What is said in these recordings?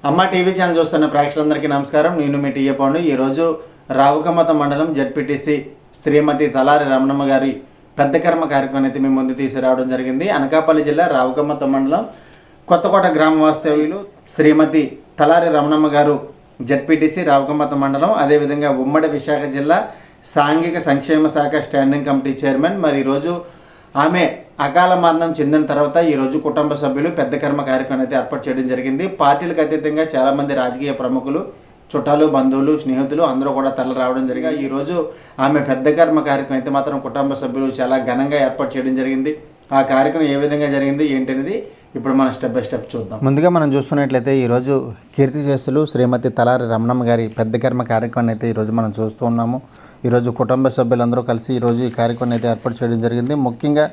అమ్మ TV channel చూస్తున్న ప్రేక్షకులందరికీ నమస్కారం. నేను మీ టీఏ పాండు. ఈరోజు రావుకమ్మత మండలం జడ్పీటీసీ శ్రీమతి తలారి రమణమ్మ గారి పెద్ద కర్మ కార్యక్రమం అయితే మేము ముందు తీసుకురావడం జరిగింది. అనకాపల్లి జిల్లా రావుకమ్మత మండలం కొత్తకోట గ్రామ వాస్తవ్యులు శ్రీమతి తలారి రమణమ్మ గారు జడ్పీటీసీ రావుకమ్మత మండలం, అదేవిధంగా ఉమ్మడి విశాఖ జిల్లా సాంఘిక సంక్షేమ శాఖ స్టాండింగ్ కమిటీ చైర్మన్. మరి ఈరోజు ఆమె అకాల మరణం చెందిన తర్వాత ఈరోజు కుటుంబ సభ్యులు పెద్ద కర్మ కార్యక్రమం అయితే ఏర్పాటు చేయడం జరిగింది. పార్టీలకు అతీతంగా చాలామంది రాజకీయ ప్రముఖులు, చుట్టాలు, బంధువులు, స్నేహితులు అందరూ కూడా తరలి రావడం జరిగింది. ఈరోజు ఆమె పెద్ద కర్మ కార్యక్రమం అయితే మాత్రం కుటుంబ సభ్యులు చాలా ఘనంగా ఏర్పాటు చేయడం జరిగింది. ఆ కార్యక్రమం ఏ విధంగా జరిగింది ఏంటనేది ఇప్పుడు మనం స్టెప్ బై స్టెప్ చూద్దాం. ముందుగా మనం చూస్తున్నట్లయితే ఈరోజు కీర్తిశేషులు శ్రీమతి తలారి రమణమ్మ గారి పెద్ద కర్మ కార్యక్రమాన్ని అయితే ఈరోజు మనం చూస్తూ ఉన్నాము. ఈరోజు కుటుంబ సభ్యులందరూ కలిసి ఈరోజు ఈ కార్యక్రమాన్ని అయితే ఏర్పాటు చేయడం జరిగింది. ముఖ్యంగా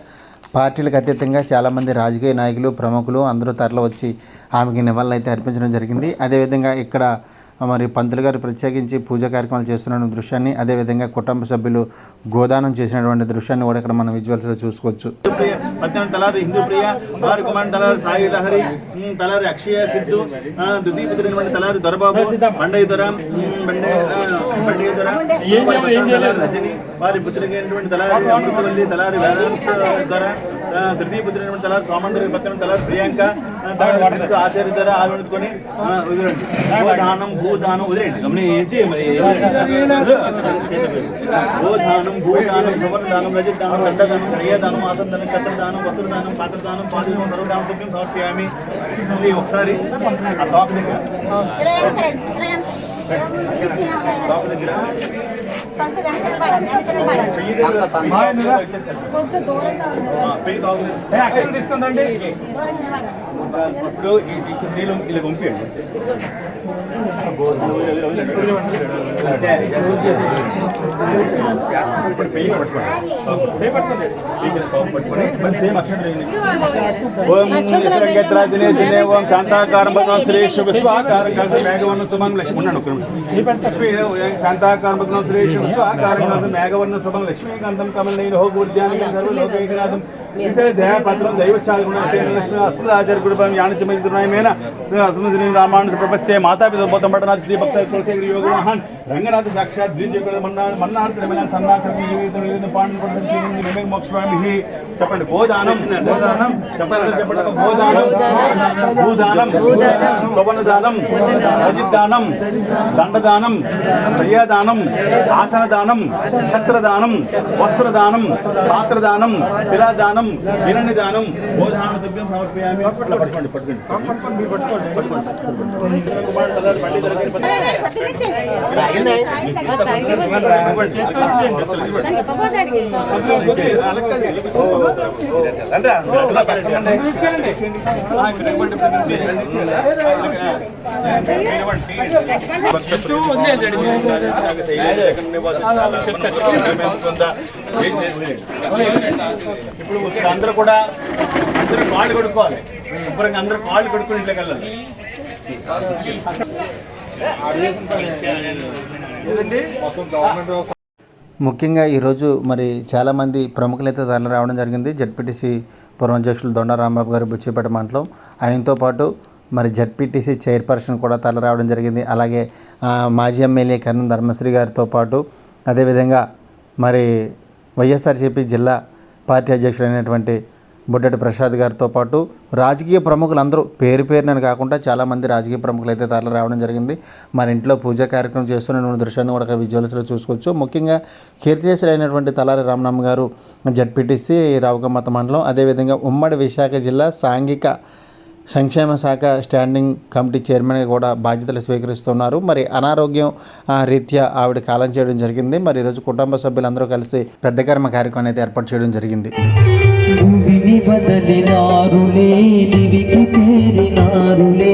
పార్టీలకు అతీతంగా చాలామంది రాజకీయ నాయకులు, ప్రముఖులు అందరూ తరలి వచ్చి ఆమెకి నివాళులు అయితే అర్పించడం జరిగింది. అదేవిధంగా ఇక్కడ మరి పంతులు గారు ప్రత్యేకించి పూజా కార్యక్రమాలు చేస్తున్న దృశ్యాన్ని, అదేవిధంగా కుటుంబ సభ్యులు గోదానం చేసినటువంటి దృశ్యాన్ని కూడా ఇక్కడ మనం విజువల్స్లో చూసుకోవచ్చు. తలారి హిందూ ప్రియ, తలారి కుమార్ తలారి సాయి లహరి, తలారి అక్షయ సిద్ధు, ద్వితీయ పుత్రుడైనటువంటి తలారి దొరబాబు, బండయ్య దొర, తలారి రజని, వారి పుత్రికైనటువంటి తలారి అమృతవల్లి, తలారి వేదాంత దొర, తృతీయ పుత్రుడైనటువంటి తలారి సోమందరి పత్రం, తలారి ప్రియాంక, ఆచార్య ధర ఆలోచుకొని వదిలేండి. గోదానం భూదానం వదిలేండి, గమనించి మరి గోదానం భూదానం సువర్ణదానం రజదానం దండదానం క్రియదానం ఆసందానం ఛత్రదానం వస్త్రదానం పాత్రదానం పాదదానం సర్వదానం తుభ్యం సమర్పయామి. ఒకసారి ఆ తోక దగ్గర తీసుకుందండి. ఇప్పుడు నీళ్ళు ఇలా పంపించండి. ఓం శాంతాకారం శ్రీ విశ్వాకారం మేఘవర్ణ శుభం శాంతాకారం శ్రీ విశ్వాకారం మేఘవర్ణ శుభం లక్ష్మీకాంతం కమలనీయ హోగుర్ధ్యానం సర్వలోకైకనాథం దయాపత్రం దైవచ్ఛాలు అస్మదాచార్య కుటుంబం యాణిత్యమైన అస్మశ్రీ రామానుజ ప్రపంచే మాతాపిత బోధం పట్టణాథ్ శ్రీ భక్త కులశేఖర యోగ మహాన్ రంగనాథ సాక్షాత్ మన్నాడు సన్మానం పాండు మోక్షామి. చెప్పండి గోదానం, చెప్పండి చెప్పండి గోదానం, భూదానం, సువర్ణదానం, రజిదానం, దండదానం, శయ్యాదానం, ఆసనదానం, ఛత్రదానం, వస్త్రదానం, పాత్రదానం, తిలాదానం, గిరణిదానం, గోదాన దుభ్యం సమర్పయామి. పట్టుకోండి పట్టుకోండి ఇప్పుడు అందరూ కూడా అందరూ కాళ్ళు కొడుకోవాలి. శుభ్రంగా అందరూ కాళ్ళు కొడుకుని ఇంట్లోకి వెళ్ళాలి. ముఖ్యంగా ఈరోజు మరి చాలామంది ప్రముఖులైతే తరలి రావడం జరిగింది. జడ్పీటీసీ పూర్వ అధ్యక్షులు దొండ రాంబాబు గారు బుచ్చిపేట మండలం, ఆయనతో పాటు మరి జడ్పీటీసీ చైర్పర్సన్ కూడా తరలి రావడం జరిగింది. అలాగే మాజీ ఎమ్మెల్యే కర్ణం ధర్మశ్రీ గారితో పాటు, అదేవిధంగా మరి వైఎస్ఆర్సీపీ జిల్లా పార్టీ అధ్యక్షుడైనటువంటి బుడ్డటి ప్రసాద్ గారితో పాటు రాజకీయ ప్రముఖులందరూ పేరు పేరునని కాకుండా చాలామంది రాజకీయ ప్రముఖులు అయితే తరలి రావడం జరిగింది. మన ఇంట్లో పూజా కార్యక్రమం చేస్తున్న దృశ్యాన్ని కూడా విజువల్స్లో చూసుకోవచ్చు. ముఖ్యంగా కీర్తిశేషులైనటువంటి తలారి రమణమ్మ గారు జడ్పీటీసీ రావుకమ్మత మండలం, అదేవిధంగా ఉమ్మడి విశాఖ జిల్లా సాంఘిక సంక్షేమ శాఖ స్టాండింగ్ కమిటీ చైర్మన్గా కూడా బాధ్యతలు స్వీకరిస్తున్నారు. మరి అనారోగ్యం రీత్యా ఆవిడ కాలం చేయడం జరిగింది. మరి ఈరోజు కుటుంబ సభ్యులందరూ కలిసి పెద్ద కర్మ కార్యక్రమం అయితే ఏర్పాటు చేయడం జరిగింది. భూమిని బదలినారులే, దివికి చేరినారులే,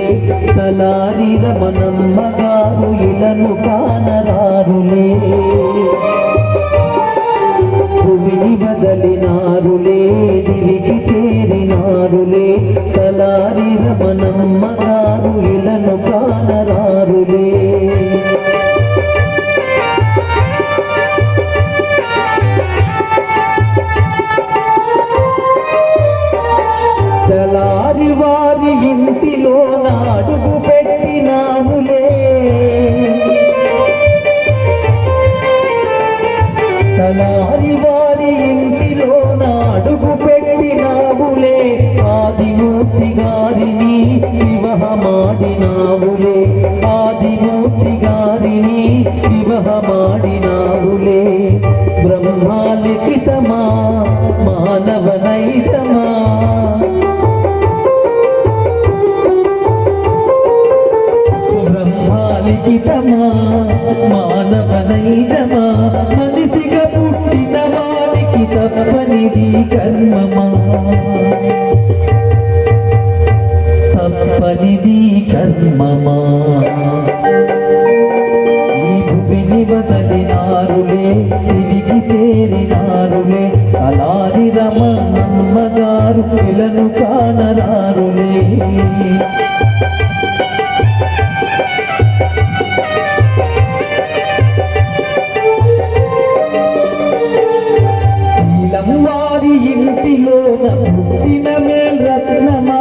తలారి రమణమ్మ గారు ఇలను కానరారులే. భూమిని బదలినారులే, దివికి చేరినారులే, తలారి రమణమ్మ గారు ఇలను కానరారులే. తలారి వారి ఇంటిలో నాడుగు పెట్టిన వివాహమాడినావులే ఆదిమూర్తి గారిని వివాహమాడినావులే బ్రహ్మాలిఖితమా మానవ నైతమా బ్రహ్మాలిఖితమా మానవ నైతమా మనిషిగా పుట్టిన వానికి తప్పనిది కర్మమా తప్పనిది కర్మమా ఈ భూమిని వదలినారులే తిరిగి చేరినారులే అలారి రమణమ్మ గారు పిలను కానరారులే శీలం వారి ఇంటిలోన పుట్టిన మేల్రత్నమా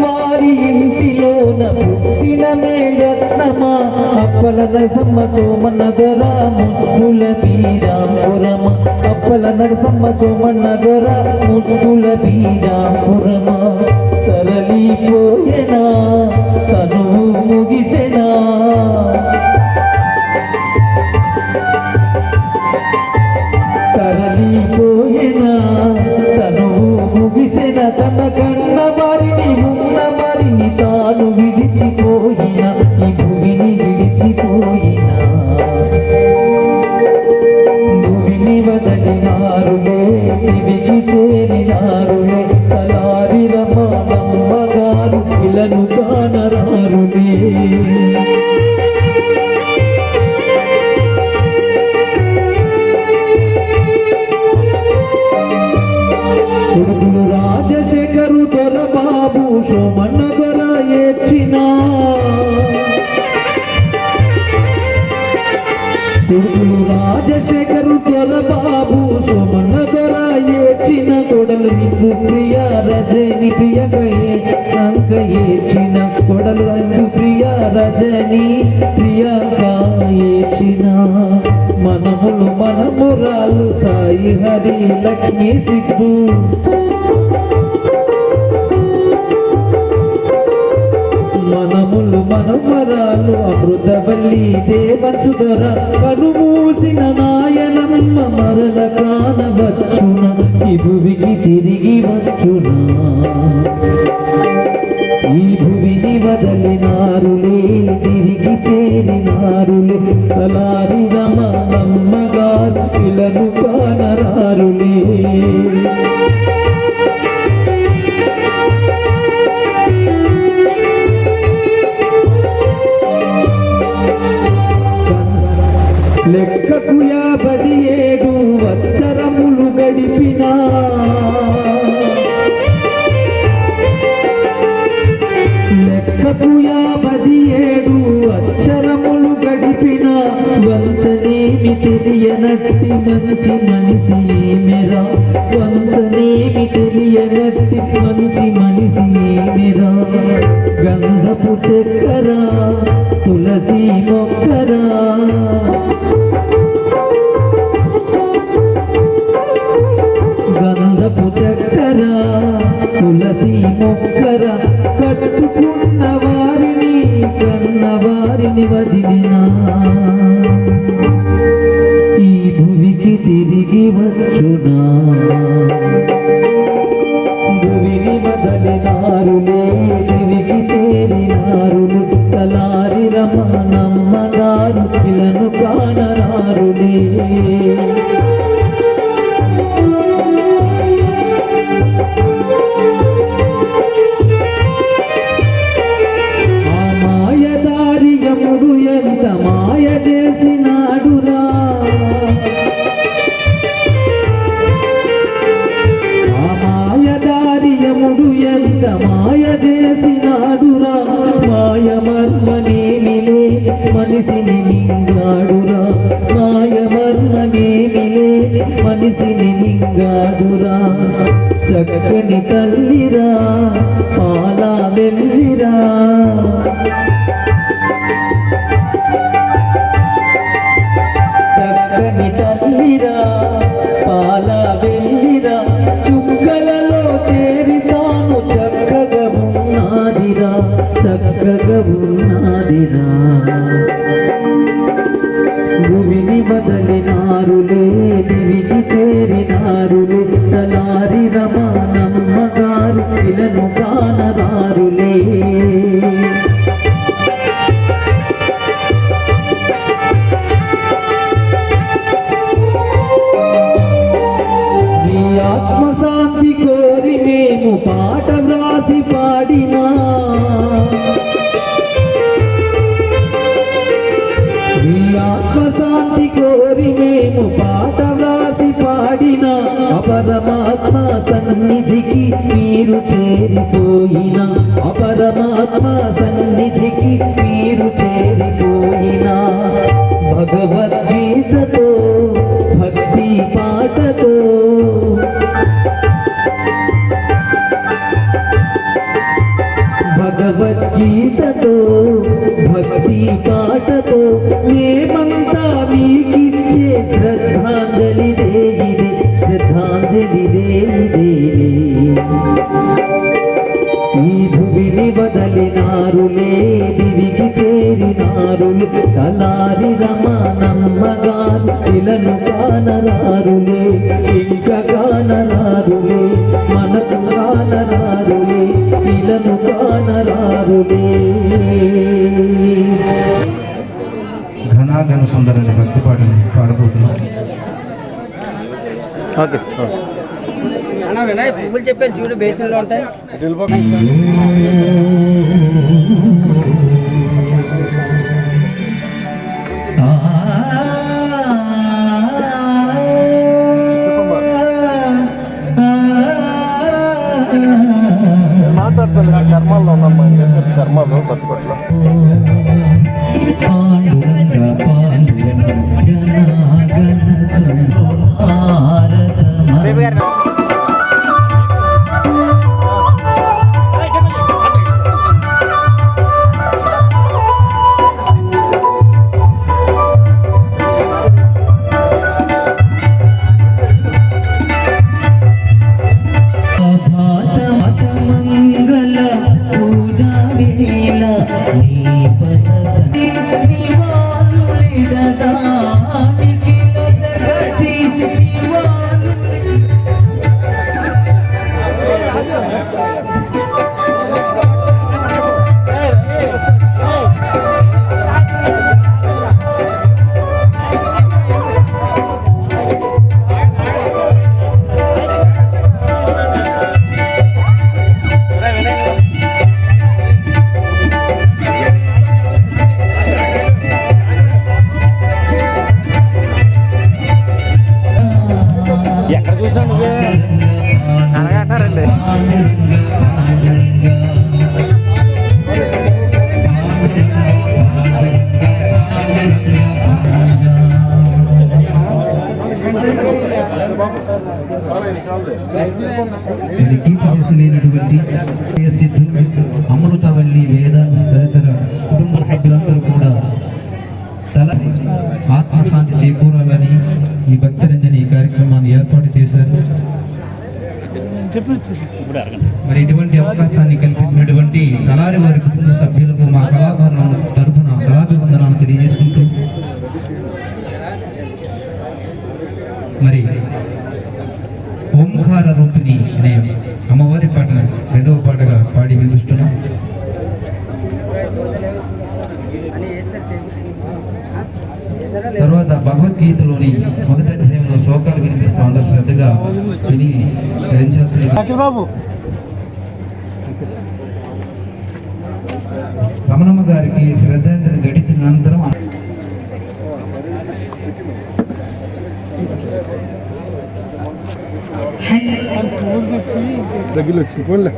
వారి ఇంటిలోన పుట్టిన మేయత్నమా అప్పల నరసమ్మ సోమన్న దొర ముద్దుల బీరాపురమ అప్పల నరసమ్మ సోమన్న దొర ముద్దుల బీరాపురమ తరలిపోయేనా తను ముగిసెనా తరలిపోయేనా తను ముగిసెన తన కన్న వారిని ఉన్న వారిని తాను విడిచిపోయిన ఈ భూమిని విడిచిపోయిన భూమిని వదలినారులే తిరిగి చేరినారులే తలారి రమణమ్మ గారు పిలను కానరారులే రాజశేఖరు దొర బాబు సోమన్న దొర ఏడ్చిన కొడుకులు రాజశేఖరు దొర బాబు సోమన్న దొర ఏడ్చిన కొడలు హిందూ ప్రియ రజని ప్రియగా ఏడ్చినాక ఏడ్చిన కొడలు హిందూ ప్రియ రజని ప్రియగా ఏడ్చిన మనములు మనమురాలు సాయి హరి లక్ష్మీ సిద్ధు మనములు మనమరాలు అమృతవల్లి దేవసుధర కనుమూసిన నాయనమ్మ మరల కానవచ్చున ఈ భువికి తిరిగి వచ్చునా ఈ భువిని వదలినారులే తిరిగి చేరినారులే తలారి రమణమ్మ గారు పిలను కానరారులే లెక్కకు 57 వత్సరములు గడిపినా లెక్కకు 57 అక్షరములు గడిపిన వంచనేమి తెలియనట్టి మంచి మనిషి ఏమిరా వంచనేమి తెలియనట్టి మంచి మనిషి ఏమిరా గంధపు చక్కెర తులసి మొక్కరా గంధపు చక్కెర తులసి మొక్కర కట్టుకున్న వారిని కన్న వారిని వదిలినా ఈ భువికి తిరిగి వచ్చునా భువిని వదలినారులే తిరిగి చేరినారులు తలారి రమణమ్మ గారు పిలను కానరారులే ఎంత మాయ చేసినాడురా ఆ మాయదారి యముడు ఎంత మాయ చేసినాడురా మాయ మర్మనేమిలే మనిషిని మింగాడురా మాయ మర్మనేమిలే మనిషిని మింగాడురా చక్కని తల్లిరా పాలా వెళ్ళిరా చక్కని తల్లిరా పాల వెళ్ళిరా చుక్క మీరు చేరిపోయిన పరమాత్మ సన్నిధికి మీరు చేరిపోయిన భగవద్గీతతో భక్తి పాటతో భగవద్గీతతో భక్తి పాటతో మేమంతా మీకిచ్చే శ్రద్ధాంజలి దేయిదే శ్రద్ధాంజలి దేయిదే ఈ భువిని వదలినారులే దివికి చేరినారులే తలారి రమణమ్మ గారు ఇలను కానరారులే ఇంకా కానరారులే మనకు కానరారులే ఇలను కానరారులే. ఘనాఘన సుందరని భక్తి పాటలు పాడబోతున్నాం. Okay sir. అన్న వినాయ్ పువ్వులు చెప్పాను చూడు బేసిన్లో ఉంటాయి. మాట్లాడుతుంది కర్మాల్లో ఉన్నామ్మా, కర్మాలు బతుకోట్లో బేబీ గారు ఎక్కడ చూసావు నువ్వే అలాగే అంటారండి. కీర్తిశేషులైనటువంటి అమృతవల్లి వేదాంత తదితర కుటుంబ సభ్యులందరూ కూడా తల ఆత్మశాంతి చేకూరాలని ఈ భక్తరంజని ఈ కార్యక్రమాన్ని ఏర్పాటు చేశారు. మరి ఇటువంటి అవకాశాన్ని కల్పించినటువంటి తలారి వారి కుటుంబ సభ్యులకు మా కళాకారుల తరఫున కళాభివందనాలు తెలియజేసుకుంటూ మరి ఓంకార రూపిణి అనే అమ్మవారి పాటను రెండవ పాటగా పాడి వినిపిస్తున్నాం. తర్వాత భగవద్గీతలోని మొదటి అధ్యాయంలో శ్లోకాలు వినిపిస్తూ అందరూ శ్రద్ధగా విని గ్రహించాల్సింది. రమణమ్మ గారికి శ్రద్ధాంజలి ఘటించిన అనంతరం దగ్గరలో వచ్చింది పోన్లే.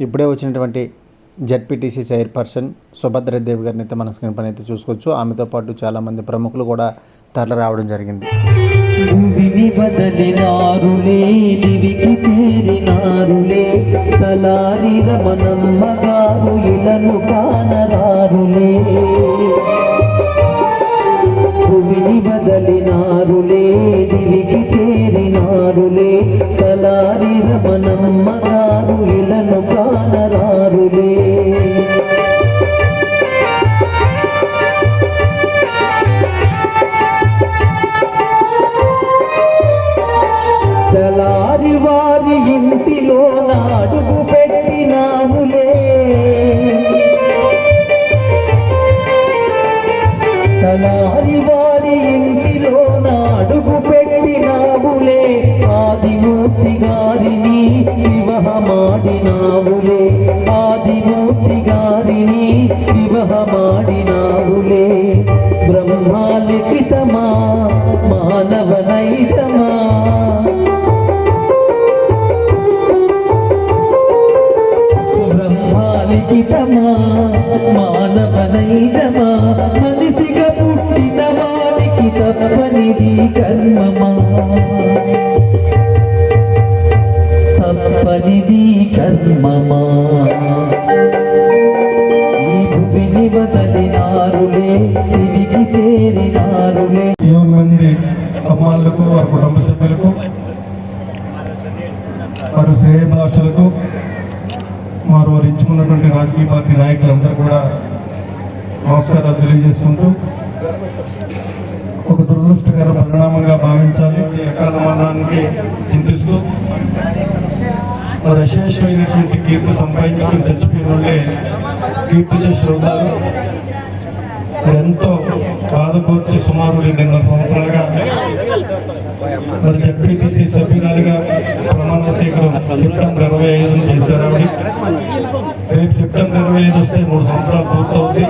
ఇప్పుడే వచ్చినటువంటి జెడ్పీటీసీ చైర్పర్సన్ సుభద్రదేవి గారిని అయితే మన స్క్రీన్ పైన అయితే చూసుకోవచ్చు. ఆమెతో పాటు చాలామంది ప్రముఖులు కూడా తరలి రావడం జరిగింది. భూమిని బదలినారులే దివికి చేరినారులే తలారి రమణమ్మ గారు ఇలను కానరారులే. భూమిని బదలినారులే దివికి చేరినారులే తలారి రమణమ్మ గారు ఇలను కానరారులే. తలారి వారి ఇంటిలో నాడుగు పెట్టినాములే. తలారి వారి ఇంటిలో నాడుగు పెట్టినాములే. ఆదిమూర్తి గారిని వివాహమాడినావులే. ఆదిమూర్తి గారిని వివాహమాడినావులే. బ్రహ్మాలిఖితమా మానవ నైతమా బ్రహ్మాలిఖితమా మానవనైతమా మనిషిగా పుట్టిన వాడికి తప్పనిది కర్మమా. తప్పనిది కర్మమా. ఈ భూమిని బదలినారులే దివికి చేరినారులే. 7 మంది అమ్మాళ్ళకు వారి కుటుంబ సభ్యులకు వారి శ్రేయభిలాషులకు వారు ఎంచుకున్నటువంటి రాజకీయ పార్టీ నాయకులందరూ కూడా నమస్కారాలు తెలియజేసుకుంటూ ఒక దురదృష్టకర పరిణామంగా భావించాలి. అకాల మరణానికి చింతిస్తూ వారు అశేషమైనటువంటి కీర్తి సంపాదించుకుని చచ్చిపోయిన వాళ్ళే కీర్తిశేషులు అవుతారు. ఎంతో బాధపూర్చి సుమారు 2.5 సంవత్సరాలుగా మరి జెడ్పీటీసీ సభ్యురాలుగా ప్రమాణ స్వీకారం సెప్టెంబర్ 25 చేశారు. ఆవిడ రేపు సెప్టెంబర్ 25 వస్తే 3 సంవత్సరాలు పూర్తవుతుంది.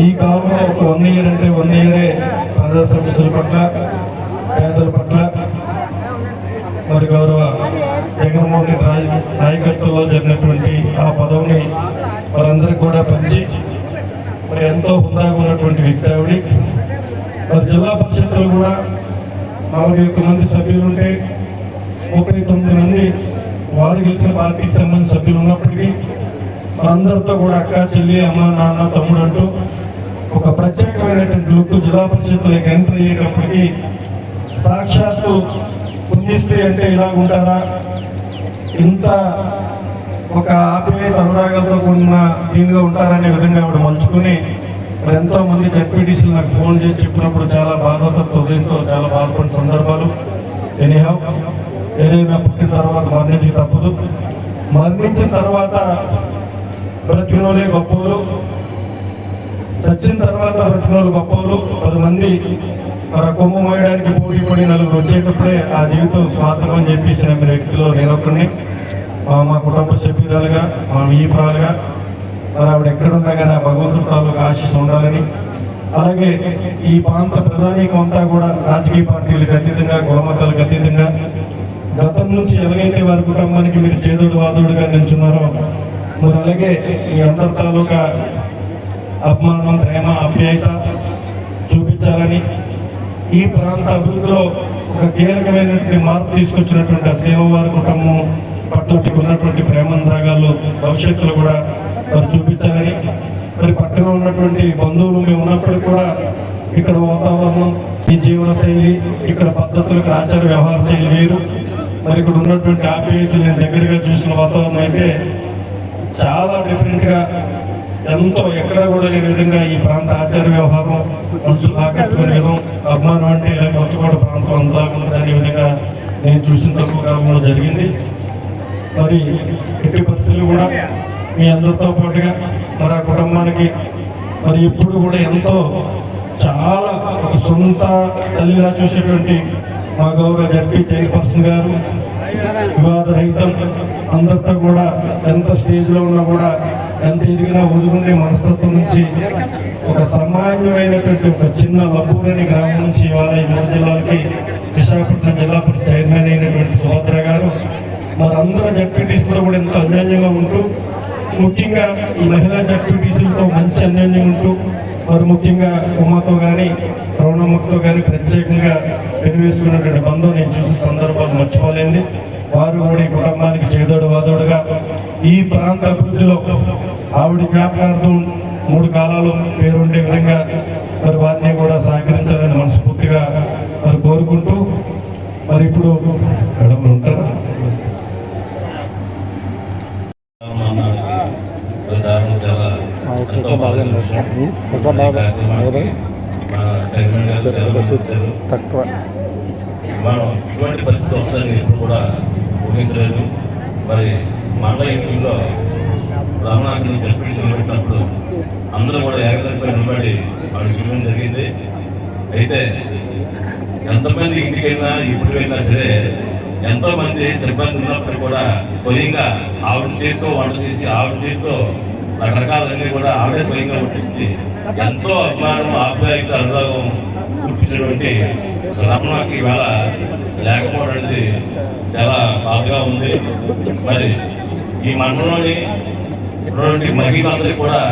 ఈ కాలంలో ఒక 1 ఇయర్ అంటే 1 ఇయరే ప్రజా సమస్యల పట్ల, పేదల పట్ల మరి గౌరవ జగన్మోహన్ రెడ్డి నాయకత్వంలో జరిగినటువంటి ఆ పదవిని వారందరికీ కూడా పంచి మరి ఎంతో హుందాగా ఉన్నటువంటి వ్యక్తి ఆవిడ. మరి జిల్లా పరిషత్తులు కూడా 41 మంది సభ్యులు ఉంటే 39 మంది వారు గెలిచిన పార్టీకి సంబంధించిన సభ్యులు ఉన్నప్పటికీ అందరితో కూడా అక్క, చెల్లి, అమ్మ, నాన్న, తమ్ముడు అంటూ ఒక ప్రత్యేకమైనటువంటి లుక్ జిల్లా పరిషత్తులకు ఎంటర్ అయ్యేటప్పటికీ సాక్షాత్తు పుణ్యశ్రీ అంటే ఇలాగుంటారా, ఇంత ఒక ఆప్యాయత అనురాగాలతో కూడిన దీనిగా ఉంటారనే విధంగా ఆవిడ మలుచుకుని మరి ఎంతో మంది జెడ్పీటీసీలు నాకు ఫోన్ చేసి చెప్పినప్పుడు చాలా బాధతో హృదయంతో చాలా బాధపడిన సందర్భాలు. ఎనీహౌ ఏదైనా పుట్టిన తర్వాత మరణించి తప్పదు. మరణించిన తర్వాత బ్రతికినోళ్ళే గొప్పలు, చచ్చిన తర్వాత బ్రతికినోళ్ళు గొప్పలు. 10 మంది మరి కొమ్ము మోయడానికి పోటీ పడి 4 వచ్చేటప్పుడే ఆ జీవితం స్వార్థం అని చెప్పేసి నమ్మిన వ్యక్తిలో నేనొక్కడిని. మా కుటుంబ సభ్యురాలుగా, మా ఈపురాలుగా మరి ఆవిడ ఎక్కడున్నా కానీ ఆ భగవంతుడి తాలూకు ఆశీస్సు ఉండాలని, అలాగే ఈ ప్రాంత ప్రధానికం అంతా కూడా రాజకీయ పార్టీలకు అతీతంగా, కులమతాలకు అతీతంగా గతం నుంచి ఎలాగైతే వారి కుటుంబానికి మీరు చేదోడు వాదోడుగా నిల్చున్నారో మరి అలాగే మీ అందరి తాలూకా అభిమానం, ప్రేమ, ఆప్యాయత చూపించాలని, ఈ ప్రాంత అభివృద్ధిలో ఒక కీలకమైనటువంటి మార్పు తీసుకొచ్చినటువంటి ఆ సేవవారి కుటుంబం పట్ల ఉన్నటువంటి ప్రేమానురాగాలు భవిష్యత్తులో కూడా మరి చూపించాలని, మరి పక్కన ఉన్నటువంటి బంధువులు మేము ఉన్నప్పటికీ కూడా ఇక్కడ వాతావరణం, ఈ జీవన శైలి, ఇక్కడ పద్ధతులు, ఇక్కడ ఆచార వ్యవహార శైలి వేరు. మరి ఇక్కడ ఉన్నటువంటి ఆప్యాయతలు నేను దగ్గరగా చూసిన వాతావరణం అయితే చాలా డిఫరెంట్గా, ఎంతో ఎక్కడ కూడా లేని విధంగా ఈ ప్రాంత ఆచార వ్యవహారం మనుషులు ఆకట్టుకునే విధం, అభిమానం అంటే ఇలా కొత్తగూడ ప్రాంతం అంతా ఉంటుందనే విధంగా నేను చూసిన తక్కువ కాలంలో జరిగింది. మరి ఎట్టి పరిస్థితులు కూడా మీ అందరితో పాటుగా మరి ఆ కుటుంబానికి మరి ఎప్పుడు కూడా ఎంతో చాలా ఒక సొంత తల్లిలా చూసేటువంటి మా గౌరవ జడ్పీ చైర్పర్సన్ గారు, వివాదరహితం, అందరితో కూడా ఎంత స్టేజ్లో ఉన్నా కూడా ఎంత ఎదిగినా ఒదుగుండే మనస్తత్వం నుంచి ఒక సామాన్యమైనటువంటి ఒక చిన్న లబ్బూరని గ్రామం నుంచి ఇవాళ ఈ 3 జిల్లాలకి విశాఖపట్నం జిల్లా పరిషత్ చైర్మన్ అయినటువంటి సుభద్ర గారు మరి అందరూ జడ్పీటీసీలో కూడా ఎంతో అన్యోన్యంగా ఉంటూ, ముఖ్యంగా ఈ మహిళా జడ్పీటీసీలతో మంచి అన్యోన్యం ఉంటూ, మరి ముఖ్యంగా ఉమాతో కానీ రౌణమ్మతో కానీ ప్రత్యేకంగా పెరివేసుకున్నటువంటి బంధం నేను చూసిన సందర్భాలు మర్చిపోలేండి. వారు కూడా ఈ కుటుంబానికి చేదోడు వాదోడుగా ఈ ప్రాంత అభివృద్ధిలో ఆవిడ జ్ఞాపకార్థం 3 కాలాలు పేరుండే విధంగా మరి వారిని కూడా సహకరించాలని మనస్ఫూర్తిగా మరి కోరుకుంటూ, మరి ఇప్పుడు మేడం ఉంటారా? మనం ఇటువంటి పరిస్థితి వస్తుందని ఎప్పుడు కూడా ఊహించలేదు. మరి మండల ఎన్నికల్లో రామనాథ్ని జడ్పీటీసీలు పెట్టినప్పుడు అందరూ కూడా ఏకదగ్గిపై నిలబడి వాడికి ఇవ్వడం జరిగింది. అయితే ఎంతమంది ఇంటికైనా ఇప్పుడైనా సరే ఎంతోమంది సిబ్బంది ఉన్నప్పుడు కూడా స్వయంగా ఆవిడ చేతితో వంట చేసి ఆవిడ చేతితో రకరకాలన్నీ కూడా ఆవిడే స్వయంగా పుట్టించి ఎంతో అభిమానం, ఆప్యాయత, అనురాగం పుట్టించినటువంటి రమణకి ఇవాళ లేకపోవడం అనేది చాలా బాధగా ఉంది. మరి ఈ మండలంలోని ఉన్నటువంటి మహిళలందరికీ కూడా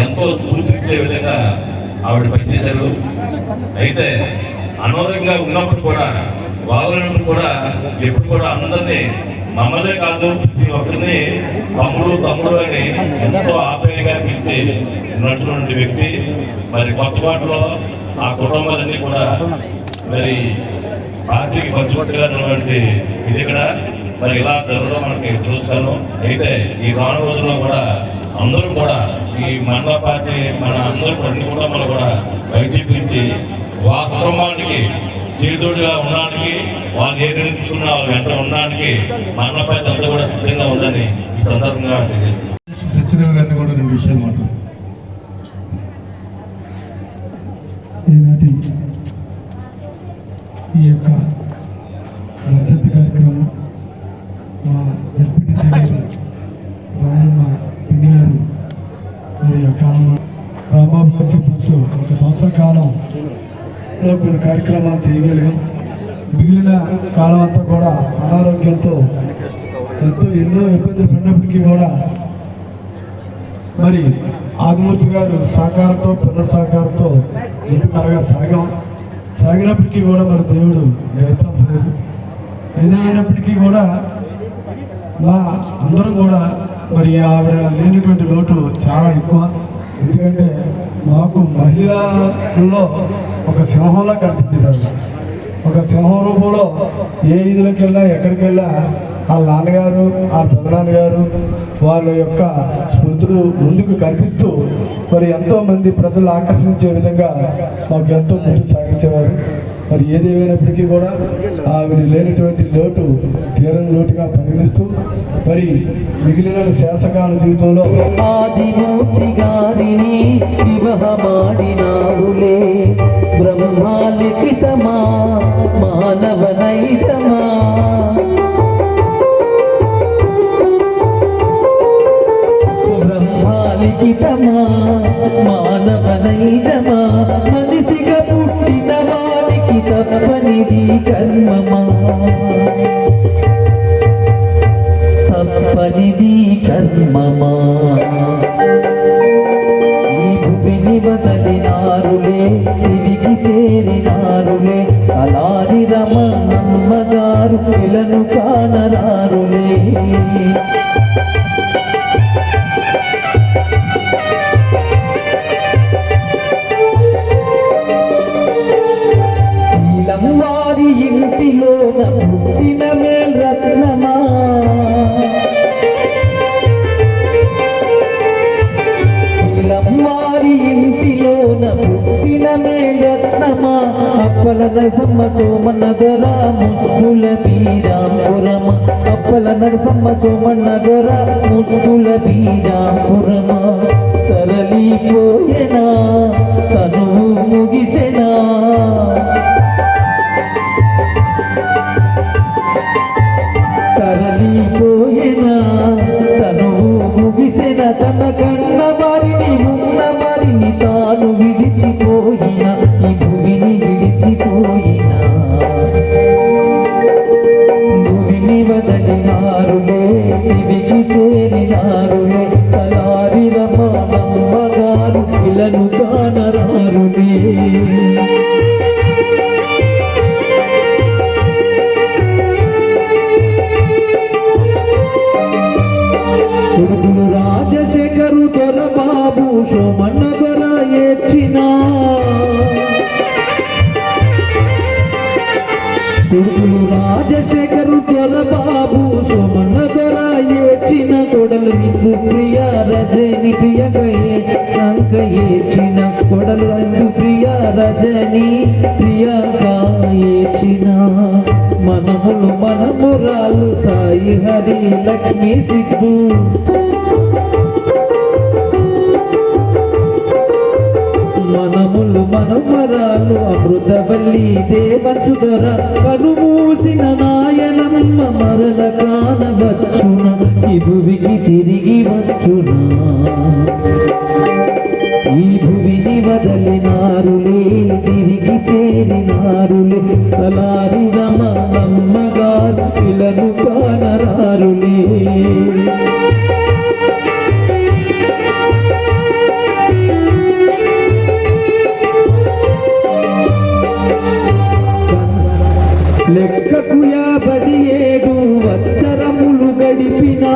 ఎంతో స్ఫూర్తిచ్చే విధంగా ఆవిడ పనిచేశారు. అయితే అనారోగ్యంగా ఉన్నప్పుడు కూడా, బాగున్నప్పుడు కూడా ఎప్పుడు కూడా అందరినీ మమ్మల్నే కాదు ప్రతి ఒక్కరిని తమ్ముడు అని ఎంతో ఆప్యాయంగా పిలిచి ఉన్నటువంటి వ్యక్తి. మరి కొత్తపాటులో ఆ కుటుంబాలన్నీ కూడా మరి పార్టీకి పంచుబట్టుగా ఉన్నటువంటి ఇది ఇక్కడ మరి ఇలా జరగడం మనకి చూస్తాను. అయితే ఈ రాను రోజుల్లో కూడా అందరూ కూడా ఈ మండల పార్టీ మన అందరూ అన్ని కుటుంబాలు కూడా వైసీపీ నుంచి వాళ్ళ కుటుంబానికి చేదోడుగా ఉండడానికి, వాళ్ళు ఏ నిర్ణయం తీసుకున్నా వాళ్ళు వెంట ఉండడానికి మండల పార్టీ అంతా కూడా సిద్ధంగా ఉందని ఈ సందర్భంగా సత్యదేవ్ గారిని కూడా 2 విషయాలు మాట్లాడు. ఈనాటి ఈ యొక్క మద్దతు కార్యక్రమం మా జడ్పీటీసీ గారు రామమ్మ పిన్ని గారు మరి ఆ కాలంలో రాంబాబు గారు చెప్పచ్చు 1 సంవత్సర కాలంలో కొన్ని కార్యక్రమాలు చేయగలిగాం. మిగిలిన కాలం అంతా కూడా అనారోగ్యంతో ఎన్నో ఇబ్బందులు పడినప్పటికీ కూడా మరి ఆదిమూర్తి గారు సహకారంతో, పిల్లల సహకారంతో ఇంటికరగా సాగినప్పటికీ కూడా మరి దేవుడు దయచేయలేదు. ఏదైనప్పటికీ కూడా మా అందరం కూడా మరి ఆవిడ లేనటువంటి లోటు చాలా ఎక్కువ. ఎందుకంటే మాకు మహిళల్లో ఒక సింహంలా కనిపించేది. ఒక సింహం రూపంలో ఏ ఇదిలోకి వెళ్ళినా ఎక్కడికి వెళ్ళా వాళ్ళ నాన్నగారు, వాళ్ళ పెదనాన్నగారు వాళ్ళ యొక్క స్మృతులు ముందుకు కనిపిస్తూ మరి ఎంతోమంది ప్రజలు ఆకర్షించే విధంగా మాకు ఎంతో ముందుకు సాగించేవారు. మరి ఏదేమైనప్పటికీ కూడా ఆవిడ లేనటువంటి లోటు తీరని లోటుగా పరిగణిస్తూ మరి మిగిలిన శాసకాల జీవితంలో ఆదిమూర్తి గారిని వివాహమాడినాడులే బ్రహ్మాలిఖితమా మానవ నైతమా బ్రహ్మాలిఖితమా మానవ నైతమా మనిషిగా పుట్టిన వాడికి తప్పనిది కర్మమా తప్పనిది కర్మమా ఈ భూమిని బదలినారులే తిరిగి చేరినారులే అలాని రమణమ్మ గారు పిలను కానరారులే శీలం వారి ఇంటిలోన పుట్టిన మేల్రత్నమా వారి ఇంటిలోన పుట్టిన మేలత్నమా అప్పల నరసమ్మ సోమనగర ముద్దుల బీరాపురమ అప్పల నరసమ్మ సోమనగర ముద్దుల బీరాపురమ తరలిపోయేనా తను ముగిసెనా తరలిపోయేనా కొడుకులు రాజశేఖరు దొరబాబు సోమన్న దొర ఏడ్చిన కొడలు ఇందు ప్రియ రజని ప్రియంగా ఏడ్చిన కొడలు ఇందు ప్రియ రజని ప్రియంగా ఏడ్చిన మనములు మనమురాలు సాయి హరి లక్ష్మీ సిద్ధు మనములు మనమరాలు అమృతవల్లి దేవసుధర కనుమూసిన నాయనమ్మ మరల కానవచ్చున ఈ భువికి తిరిగి వచ్చునా ఈ భువిని వదలినారులే తిరిగి చేరినారులే తలారి రమణమ్మగారు ఇలను కానరారులే లెక్కకు 57 వత్సరములు గడిపినా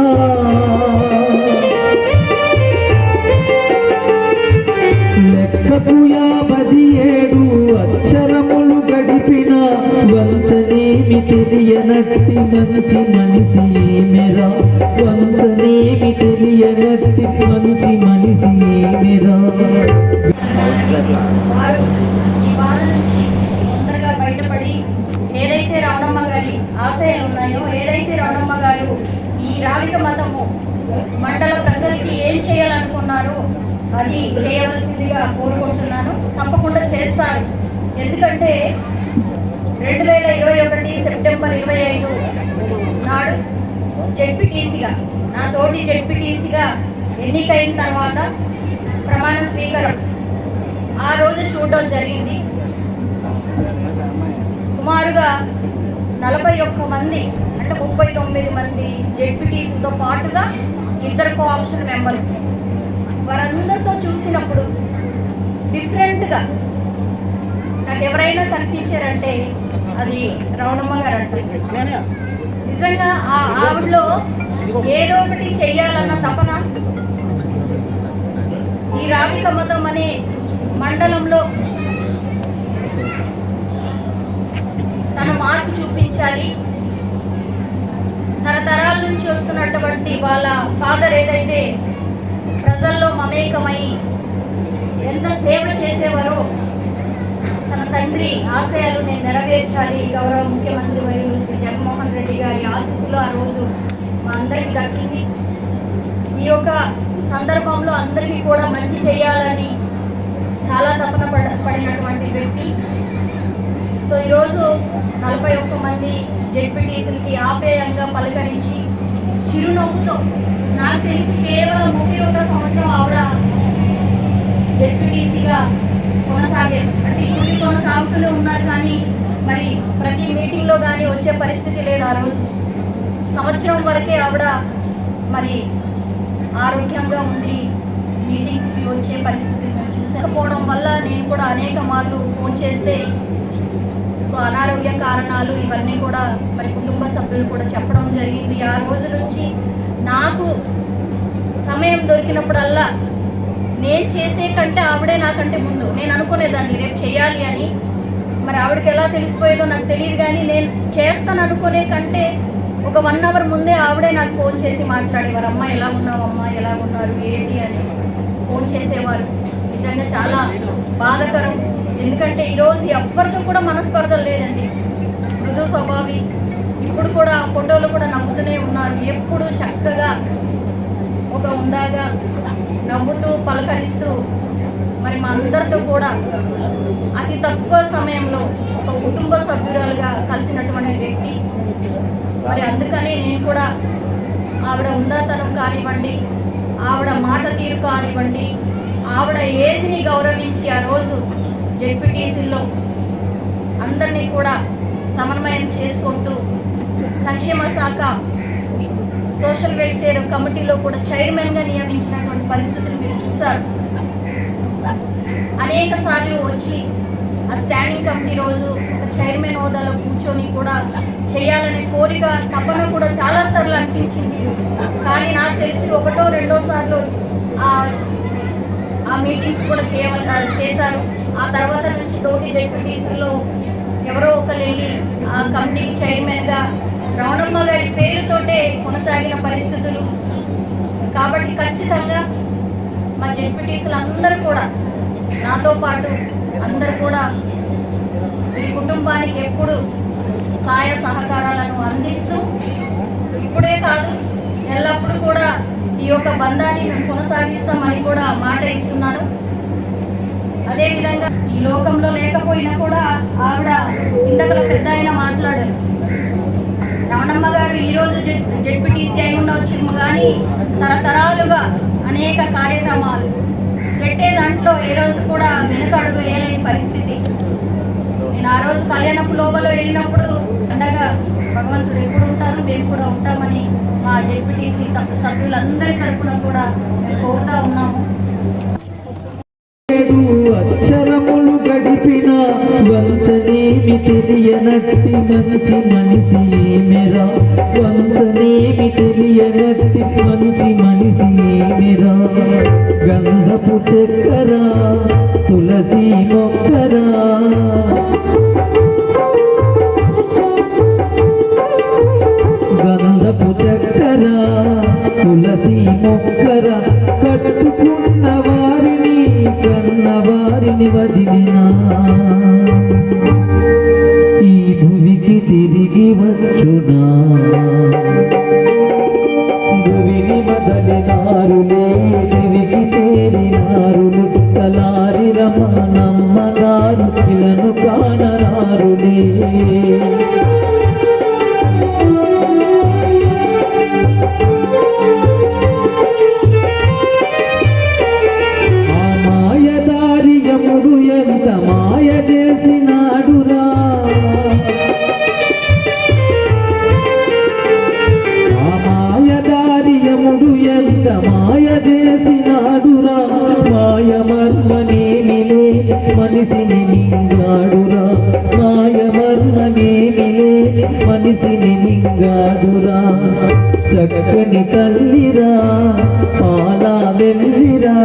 లెక్కకు 57 అక్షరములు గడిపిన వంచనేమి తెలియనట్టి మంచి మనిషి ఏమిరా వంచనేమి తెలియనట్టి మంచి మనిషి ఏమిరా వారు ఈ బాధ నుంచి తొందరగా బయటపడి ఏదైతే రమణమ్మ గారి ఆశయాలు ఉన్నాయో, ఏదైతే రమణమ్మ గారు ఈ రావిక మతము మండల ప్రజలకి ఏం చేయాలనుకున్నారో అది చేయవలసిందిగా కోరుకుంటున్నాను. తప్పకుండా చేస్తారు. ఎందుకంటే 2021 సెప్టెంబర్ 25 నాడు జెడ్పీటీసీగా నా తోటి జెడ్పీటీసీగా ఎన్నికైన తర్వాత ప్రమాణ స్వీకారం ఆ రోజు చూడడం జరిగింది. సుమారుగా 41 మంది అంటే 39 మంది జెడ్పీటీసీతో పాటుగా 2 కోఆప్షన్ మెంబర్స్ వారందరితో చూసినప్పుడు డిఫరెంట్గా నాకు ఎవరైనా కనిపించారంటే అది రమణమ్మ గారు అంటారు. నిజంగా ఆ ఆవిడలో ఏదో ఒకటి చెయ్యాలన్న తపన ఈ రావిక మతం అనే మండలంలో తన మార్పు చూపించాలి. తరతరాల నుంచి వస్తున్నటువంటి వాళ్ళ ఫాదర్ ఏదైతే ప్రజల్లో మమేకమై ఎంత సేవ చేసేవారో తన తండ్రి ఆశయాలు నేను నెరవేర్చాలి. గౌరవ ముఖ్యమంత్రి వర్యులు శ్రీ జగన్మోహన్ రెడ్డి గారి ఆశీస్సులు ఆ రోజు మా అందరికీ దక్కింది. ఈ యొక్క సందర్భంలో అందరికీ కూడా మంచి చేయాలని చాలా తపన పడినటువంటి వ్యక్తి. సో ఈరోజు 41 మంది జెడ్పీటీసీలకి ఆప్యాయంగా పలకరించి చిరునవ్వుతో నాకు తెలిసి కేవలం 31 సంవత్సరం ఆవిడ జెడ్పీటీసీగా కొనసాగారు. అంటే ఇప్పుడు కొనసాగుతూనే ఉన్నారు, కానీ మరి ప్రతి మీటింగ్లో కానీ వచ్చే పరిస్థితి లేదు. ఆ రోజు సంవత్సరం వరకే ఆవిడ మరి ఆరోగ్యంగా ఉండి మీటింగ్స్కి వచ్చే పరిస్థితి చూసకపోవడం వల్ల నేను కూడా అనేక మార్లు ఫోన్ చేస్తే సో అనారోగ్య కారణాలు ఇవన్నీ కూడా మరి కుటుంబ సభ్యులు కూడా చెప్పడం జరిగింది. ఆ రోజు నుంచి నాకు సమయం దొరికినప్పుడల్లా నేను చేసే కంటే ఆవిడే నాకంటే ముందు నేను అనుకునేదాన్ని రేపు చేయాలి అని. మరి ఆవిడకి ఎలా తెలిసిపోయేదో నాకు తెలియదు, కానీ నేను చేస్తాను అనుకునే కంటే ఒక 1 అవర్ ముందే ఆవిడే నాకు ఫోన్ చేసి మాట్లాడేవారు. అమ్మ ఎలా ఉన్నావమ్మా, ఎలా ఉన్నారు, ఏంటి అని ఫోన్ చేసేవారు. నిజంగా చాలా బాధాకరం. ఎందుకంటే ఈరోజు ఎవ్వరితో కూడా మనస్పర్ధలు లేదండి. మృదు స్వభావి. ఇప్పుడు కూడా ఫోటోలు కూడా నవ్వుతూనే ఉన్నారు. ఎప్పుడు చక్కగా ఒక ఉందాగా నవ్వుతూ పలకరిస్తూ మరి మా అందరితో కూడా అతి తక్కువ సమయంలో ఒక కుటుంబ సభ్యురాలుగా కలిసినటువంటి వ్యక్తి. మరి అందుకని నేను కూడా ఆవిడ ఉందాతనం కానివ్వండి, ఆవిడ మాట తీరు కానివ్వండి, ఆవిడ ఏజ్ని గౌరవించి ఆ రోజు జెడ్పీటీసీల్లో అందరినీ కూడా సమన్వయం చేసుకుంటూ సంక్షేమ శాఖ సోషల్ వెల్ఫేర్ కమిటీలో కూడా చైర్మన్గా నియమించినటువంటి పరిస్థితులు మీరు చూశారు. అనేక సార్లు వచ్చి ఆ స్టాండింగ్ కమిటీ రోజు ఒక చైర్మన్ హోదాలో కూర్చొని కూడా చేయాలనే కోరిక తపన కూడా చాలాసార్లు అనిపించింది. కానీ నాకు తెలిసి 1, 2 సార్లు ఆ మీటింగ్స్ కూడా చేశారు. ఆ తర్వాత నుంచి తోటి జెడ్పీటీసీలో ఎవరో ఒకరు వెళ్ళి ఆ కమిటీకి చైర్మన్గా రమణమ్మ గారి పేరుతోటే కొనసాగిన పరిస్థితులు. కాబట్టి ఖచ్చితంగా మా జెడ్పీటీసీలు అందరూ కూడా నాతో పాటు అందరూ కూడా ఈ కుటుంబానికి ఎప్పుడు సహాయ సహకారాలను అందిస్తూ ఇప్పుడే కాదు ఎల్లప్పుడూ కూడా ఈ యొక్క బంధాన్ని మేము కొనసాగిస్తామని కూడా మాట ఇస్తున్నాను. అదేవిధంగా ఈ లోకంలో లేకపోయినా కూడా ఆవిడ ఇంతకల పెద్ద ఆయన మాట్లాడారు. రమణమ్మ గారు ఈరోజు జెడ్పీటీసీ అయి ఉండవచ్చు కానీ తరతరాలుగా అనేక కార్యక్రమాలు పెట్టే దాంట్లో ఏ రోజు కూడా వెనుకడుగు వేయలేని పరిస్థితి. నేను ఆ రోజు కళ్యాణపు లోపల వెళ్ళినప్పుడు అండగా భగవంతుడు ఎప్పుడు ఉంటారు, మేము కూడా ఉంటామని మా జెడ్పీటీసీ సభ్యులందరి తరఫున కూడా మేము కోరుతా ఉన్నాము. అక్షరములు గడిపిన వంచనేమి తెలియనట్టి మంచి మనిషి ఏమెరా, వంచనేమి తెలియనట్టి మంచి మనిషి ఏమెరా, గంధపు చక్కెర తులసి మొక్కరా, గంధపు చక్కెర తులసి మొక్కర, కట్టుకున్న వారిని కన్న వారిని వదిలినా ఈ భువికి తిరిగి వచ్చునా, భువిని వదలినారులే దివికి చేరినారులు, తలారి రమణమ్మ గారు ఇలను కానరారులే. ఎంత మాయ చేసినాడురా, ఆ మాయదారియముడు ఎంత మాయ చేసినాడురా, మాయ మర్మనేమిలే మనిషిని మింగాడురా, మాయ మర్మనేమిలే మనిషిని మింగాడురా, చక్కని తల్లిరా పాలా వెళ్ళిరా,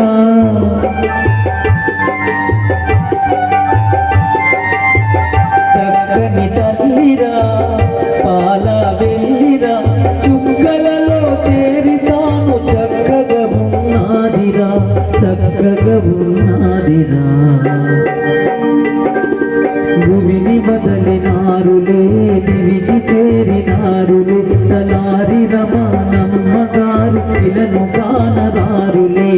చక్కని తల్లిరా పాల వెళ్ళిరా, చుక్కలలో చేరితాను చక్కగా ఉన్నదిరా, చక్కగా ఉన్నదిరా, భూమిని బదలినారులే దివికి చేరినారులే, తలారి రమణమ్మ గారు ఇలను కానరారులే.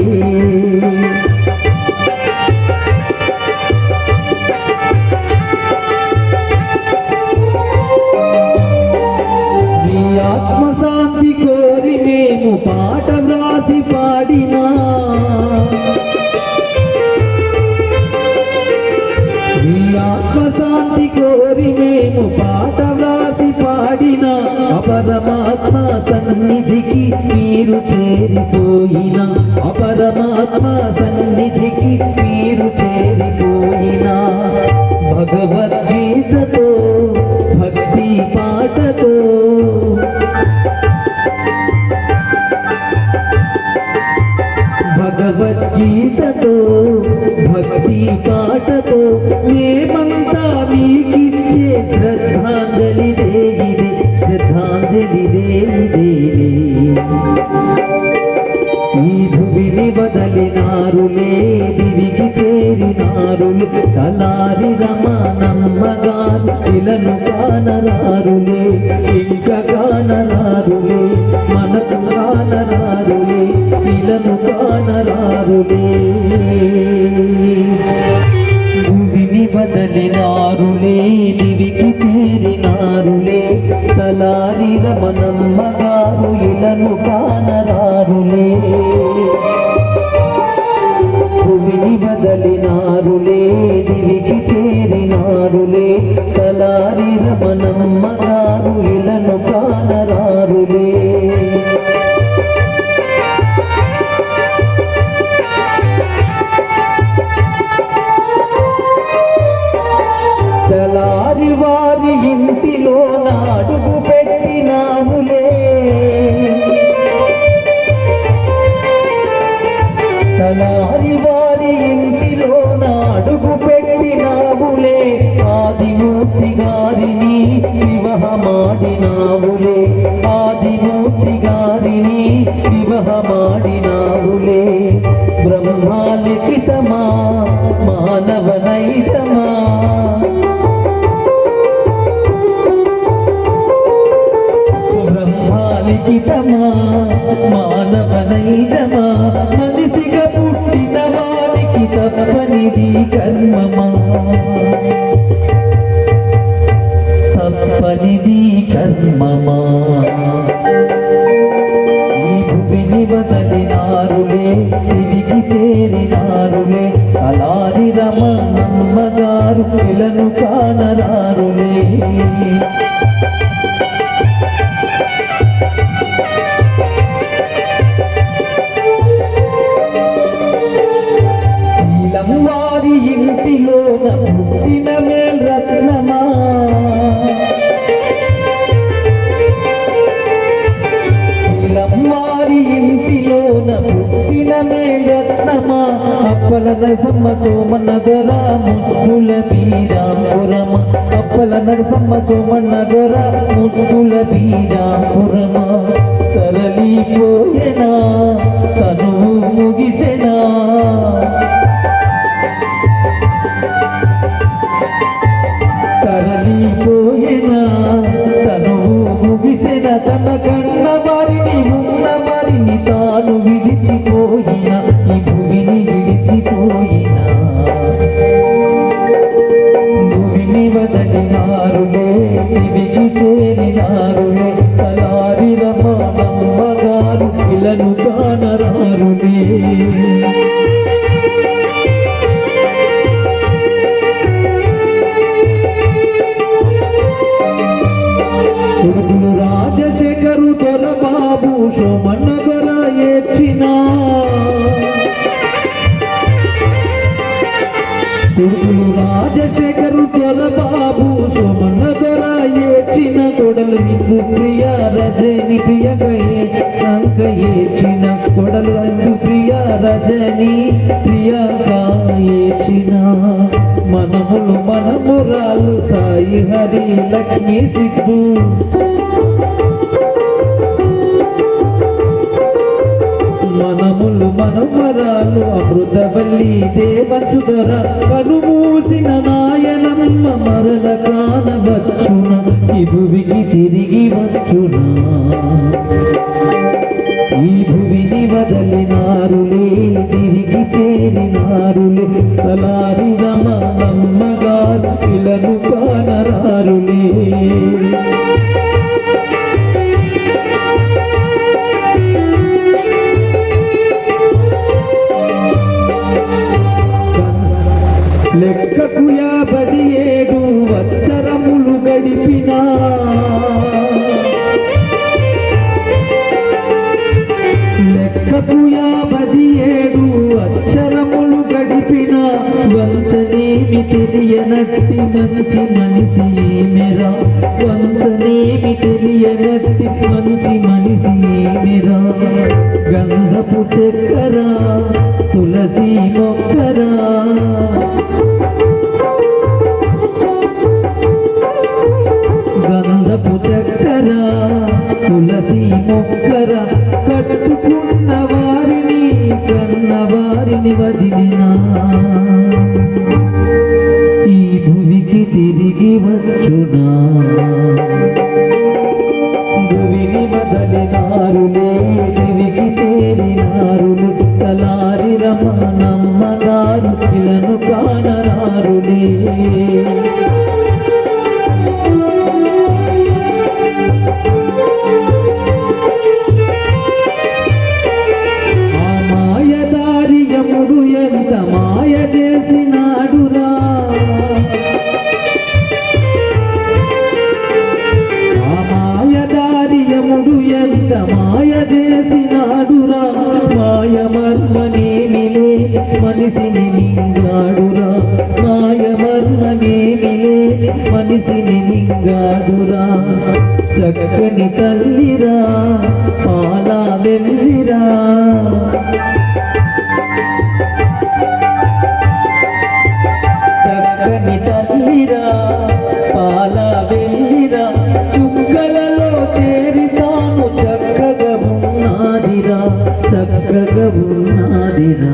ఆత్మశాంతి కోరి మేము పాట వ్రాసి పాడినా, మీ ఆత్మశాంతి కోరి మేము పాట వ్రాసి పాడినా, అపరమాత్మ సన్నిధికి మీరు చేరిపోయినా, అపరమాత్మ సన్నిధికి మీరు చేరిపోయినా, భగవద్గీతతో భక్తి పాటతో భగవద్గీతతో భక్తి పాటతో మేమంతా మీకిచ్చే శ్రద్ధాంజలి దేయిదే, శ్రద్ధాంజలి దేయిదే. ఈ భువిని బదలినారులే దివికి చేరినారులు, తలారి రమణమ్మ గారు ఇలను కానరారులే, ఇంకా కానరారులే మనకు కానరారులే, ఇలను కానరారులే. భువిని బదలినారులే దివికి చేరినారులే, తలారి రమణమ్మ గారు ఇలను కానరారులే, భువిని బదలినారులే దివికి చేరినారులే, తలారి రమణమ్మ గారు ఇలను కానరారులే. తలారి వారి ఇంటిలో నాడుగు పెట్టినాములే, తలారి వారి ఇంటిలో నాడుగు పెట్టినాములే, ఆదిమూర్తి గారిని సైతమా మానవనైతమా మనిషిగా పుట్టిన వాడికి తప్పనిది కర్మమా తప్పనిది కర్మమా ఈ భూమిని వదలినారులే దివికి చేరినారులే అలారి రమణమ్మ గారు పిల్లను కానరారులే శీలం వారి ఇంటిలోన పుట్టిన మేల్రత్నమా వారి ఇంటిలోన పుట్టిన మేల్రత్నమా అప్పల నరసమ్మ సోమన్న దొర ముద్దుల బీరాపురమ అప్పల నరసమ్మ సోమన్న దొర ముద్దుల బీరాపురమ తరలిపోయేనా తను ముగిసెనా తరలిపోయేనా తను ముగిసెన తన కన్న వారిని ఉన్న వారిని తాను విడిచిపోయిన ఈ భూమిని విడిచిపోయిన భూమిని వదలినారులే దివికి చేరినారులే అలారి రమణమ్మ గారు పిల్లను కానరారులే కొడుకులు రాజశేఖరు దొరబాబు సోమన్న దొర ఏడ్చిన కొడుకులు రాజశేఖరు దొరబాబు సోమన్న దొర ఏడ్చిన కొడలు హిందూ ప్రియ రజని ప్రియగా ఏడ్చిన కొడలు హిందూ ప్రియ రజని ప్రియగా ఏడ్చిన మనములు మనమురాలు సాయి హరి లక్ష్మీ సిద్ధు మనములు మనమరాలు అమృతవల్లి దేవసుధర కనుమూసిన నాయనమ్మ మరల కానవచ్చున ఈ భువికి తిరిగి వచ్చునా ఈ భువిని వదలినారులే తిరిగి చేరినారులే తలారి రమణమ్మ గారు పిల్లను కానరారులే లెక్కకు 57 వత్సరములు గడిపినా లెక్కకు 57 అక్షరములు గడిపిన వంచనేమి తెలియనట్టి మంచి మనిషి ఏమెరా వంచనేమి తెలియనట్టి మంచి మనిషి ఏమెరా గంధపు చక్కెర తులసి మొక్కరా గంధపు చక్కెర తులసి మొక్కర కట్టుకున్న వారిని కన్న వారిని వదిలినా ఈ భూమికి తిరిగి వచ్చునా భూమిని వదలినారులే దివికి చేరినారులు తలారి రమణమ్మ గారు పిల్లను కానరారులే ఎంత మాయ చేసినాడురా ఆ మాయదారియముడు ఎంత మాయ చేసినాడురా మాయ మర్మనేమిలే మనిషిని మింగాడురా మాయ మర్మనేమిలే మనిషిని మింగాడురా చక్కని తల్లిరా పాలా వెళ్ళిరా చక్కని తల్లిరా పాల వెళ్ళిరా చుక్కలలో చేరితాను చక్కగా ఉన్నదిరా చక్కగా ఉన్నదిరా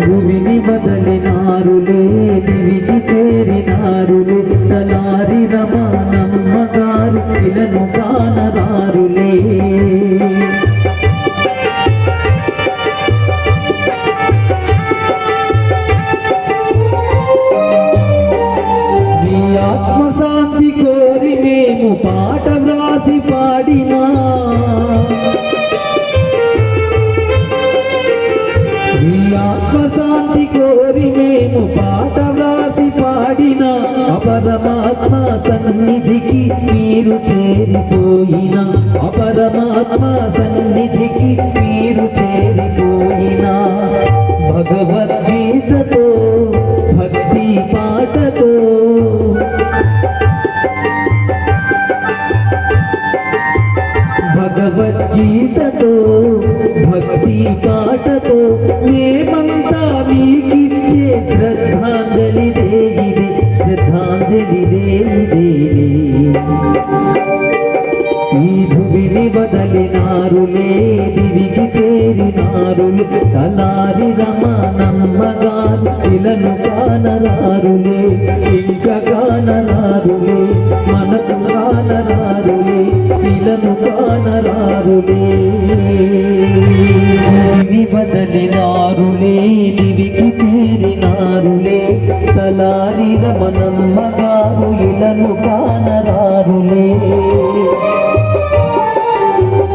భూమిని వదలినారులే దివికి చేరినారులే తలారి రమణమ్మ గారు పిల్లను కాన మేము పాట వ్రాసి పాడినా మీ ఆత్మశాంతి కోరి మేము పాట వ్రాసి పాడిన అపరమాత్మ సన్నిధికి మీరు చేరిపోయిన అపరమాత్మ సన్నిధికి మీరు చేరిపోయిన భగవద్గీతతో భక్తి పాటతో భగవద్గీతతో భక్తి పాటతో మేమంతా మీకిచ్చే శ్రద్ధాంజలి దేయిదే శ్రద్ధాంజలి దేయిదే ఈ భువిని వదలినారులే దివికి చేరినారులే తలారి రమణమ్మగారు ఇలను కానరారులే ఇంకా కానరారులే మనకు కానరారులే ఇలను కానరారులే భువిని వదలినారులే దివికి చేరినారులే తలారి రమణమ్మగారు ఇలను కానరారులే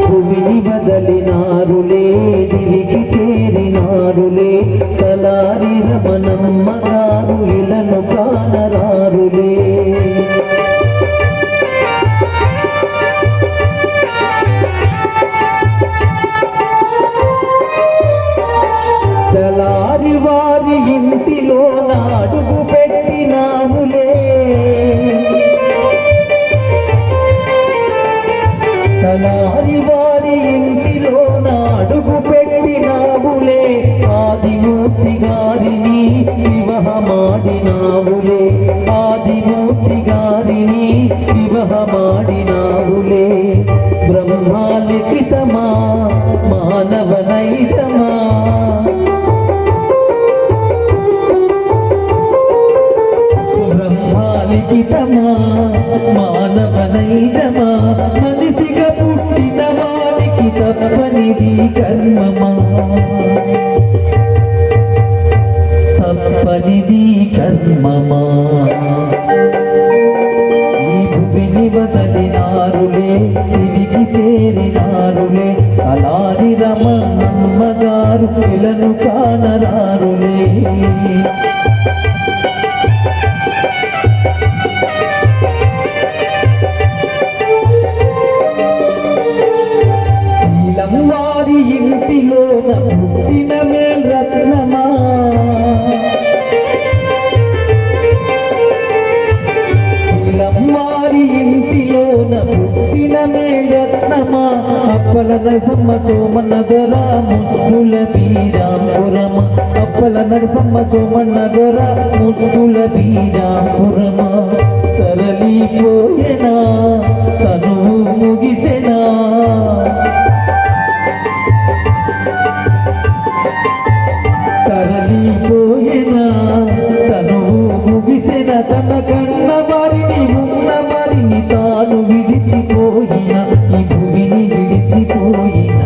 భూమిని బదలినారులే దివికి చేరినారులే తలారి రమణమ్మగారు ఇలను కానరారులే తలారి వారి ఇంటిలో నాడుగు పెట్టినాములే తలారి వారి ఇంటిలో నాడుగు పెట్టినావులే ఆదిమూర్తి గారిని వివాహమాడినావులే ఆదిమూర్తి గారిని వివాహమాడినావులే బ్రహ్మాలిఖితమా మానవ నైతమా బ్రహ్మాలిఖితమా మానవ నైతమా మనిషిగా పుట్టిన వాడికి తప్పనిది కర్మమా తప్పనిది కర్మమా ఈ భూమిని వదలినారులే దివికి చేరినారులే అలారి రమణమ్మగారు పిలను కానరారులే వారి ఇంటిలో పుట్టిన మేల్రత్నమా శీలం వారి ఇంటిలో పుట్టిన మేల్రత్నమా అప్పల నరసమ్మ సోమన్న దొర ముద్దుల బీరాపురమ అప్పల నరసమ్మ సోమన్న దొర ముద్దుల బీరాపురమ తరలిపోయేనా తను ముగిసెనా తరలిపోయేనా తను ముగిసెన తన కన్న వారిని ఉన్న వారిని తాను విడిచిపోయిన ఈ భూమిని విడిచిపోయిన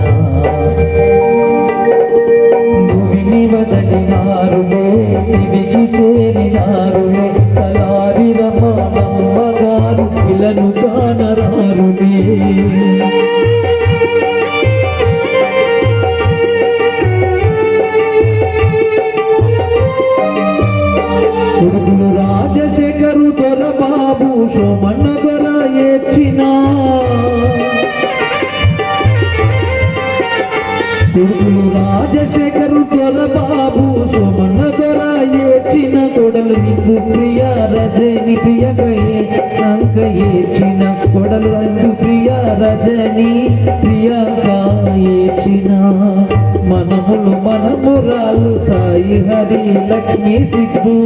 భూమిని వదలినారులే దివికి చేరినారులే తలారి రమణమ్మగారు ఇలను కానరారులే రాజశేఖరు దొరబాబు సోమన్న దొర ఏడ్చిన రాజశేఖరు దొరబాబు సోమన్న దొర ఏడ్చిన కొడలు హిందూ ప్రియ రజని ప్రియకయే అంక ఏడ్చిన కొడలు హిందూ ప్రియ రజని ప్రియక ఏడ్చిన మనములు మనమురాలు సాయి హరి లక్ష్మీ సిద్ధు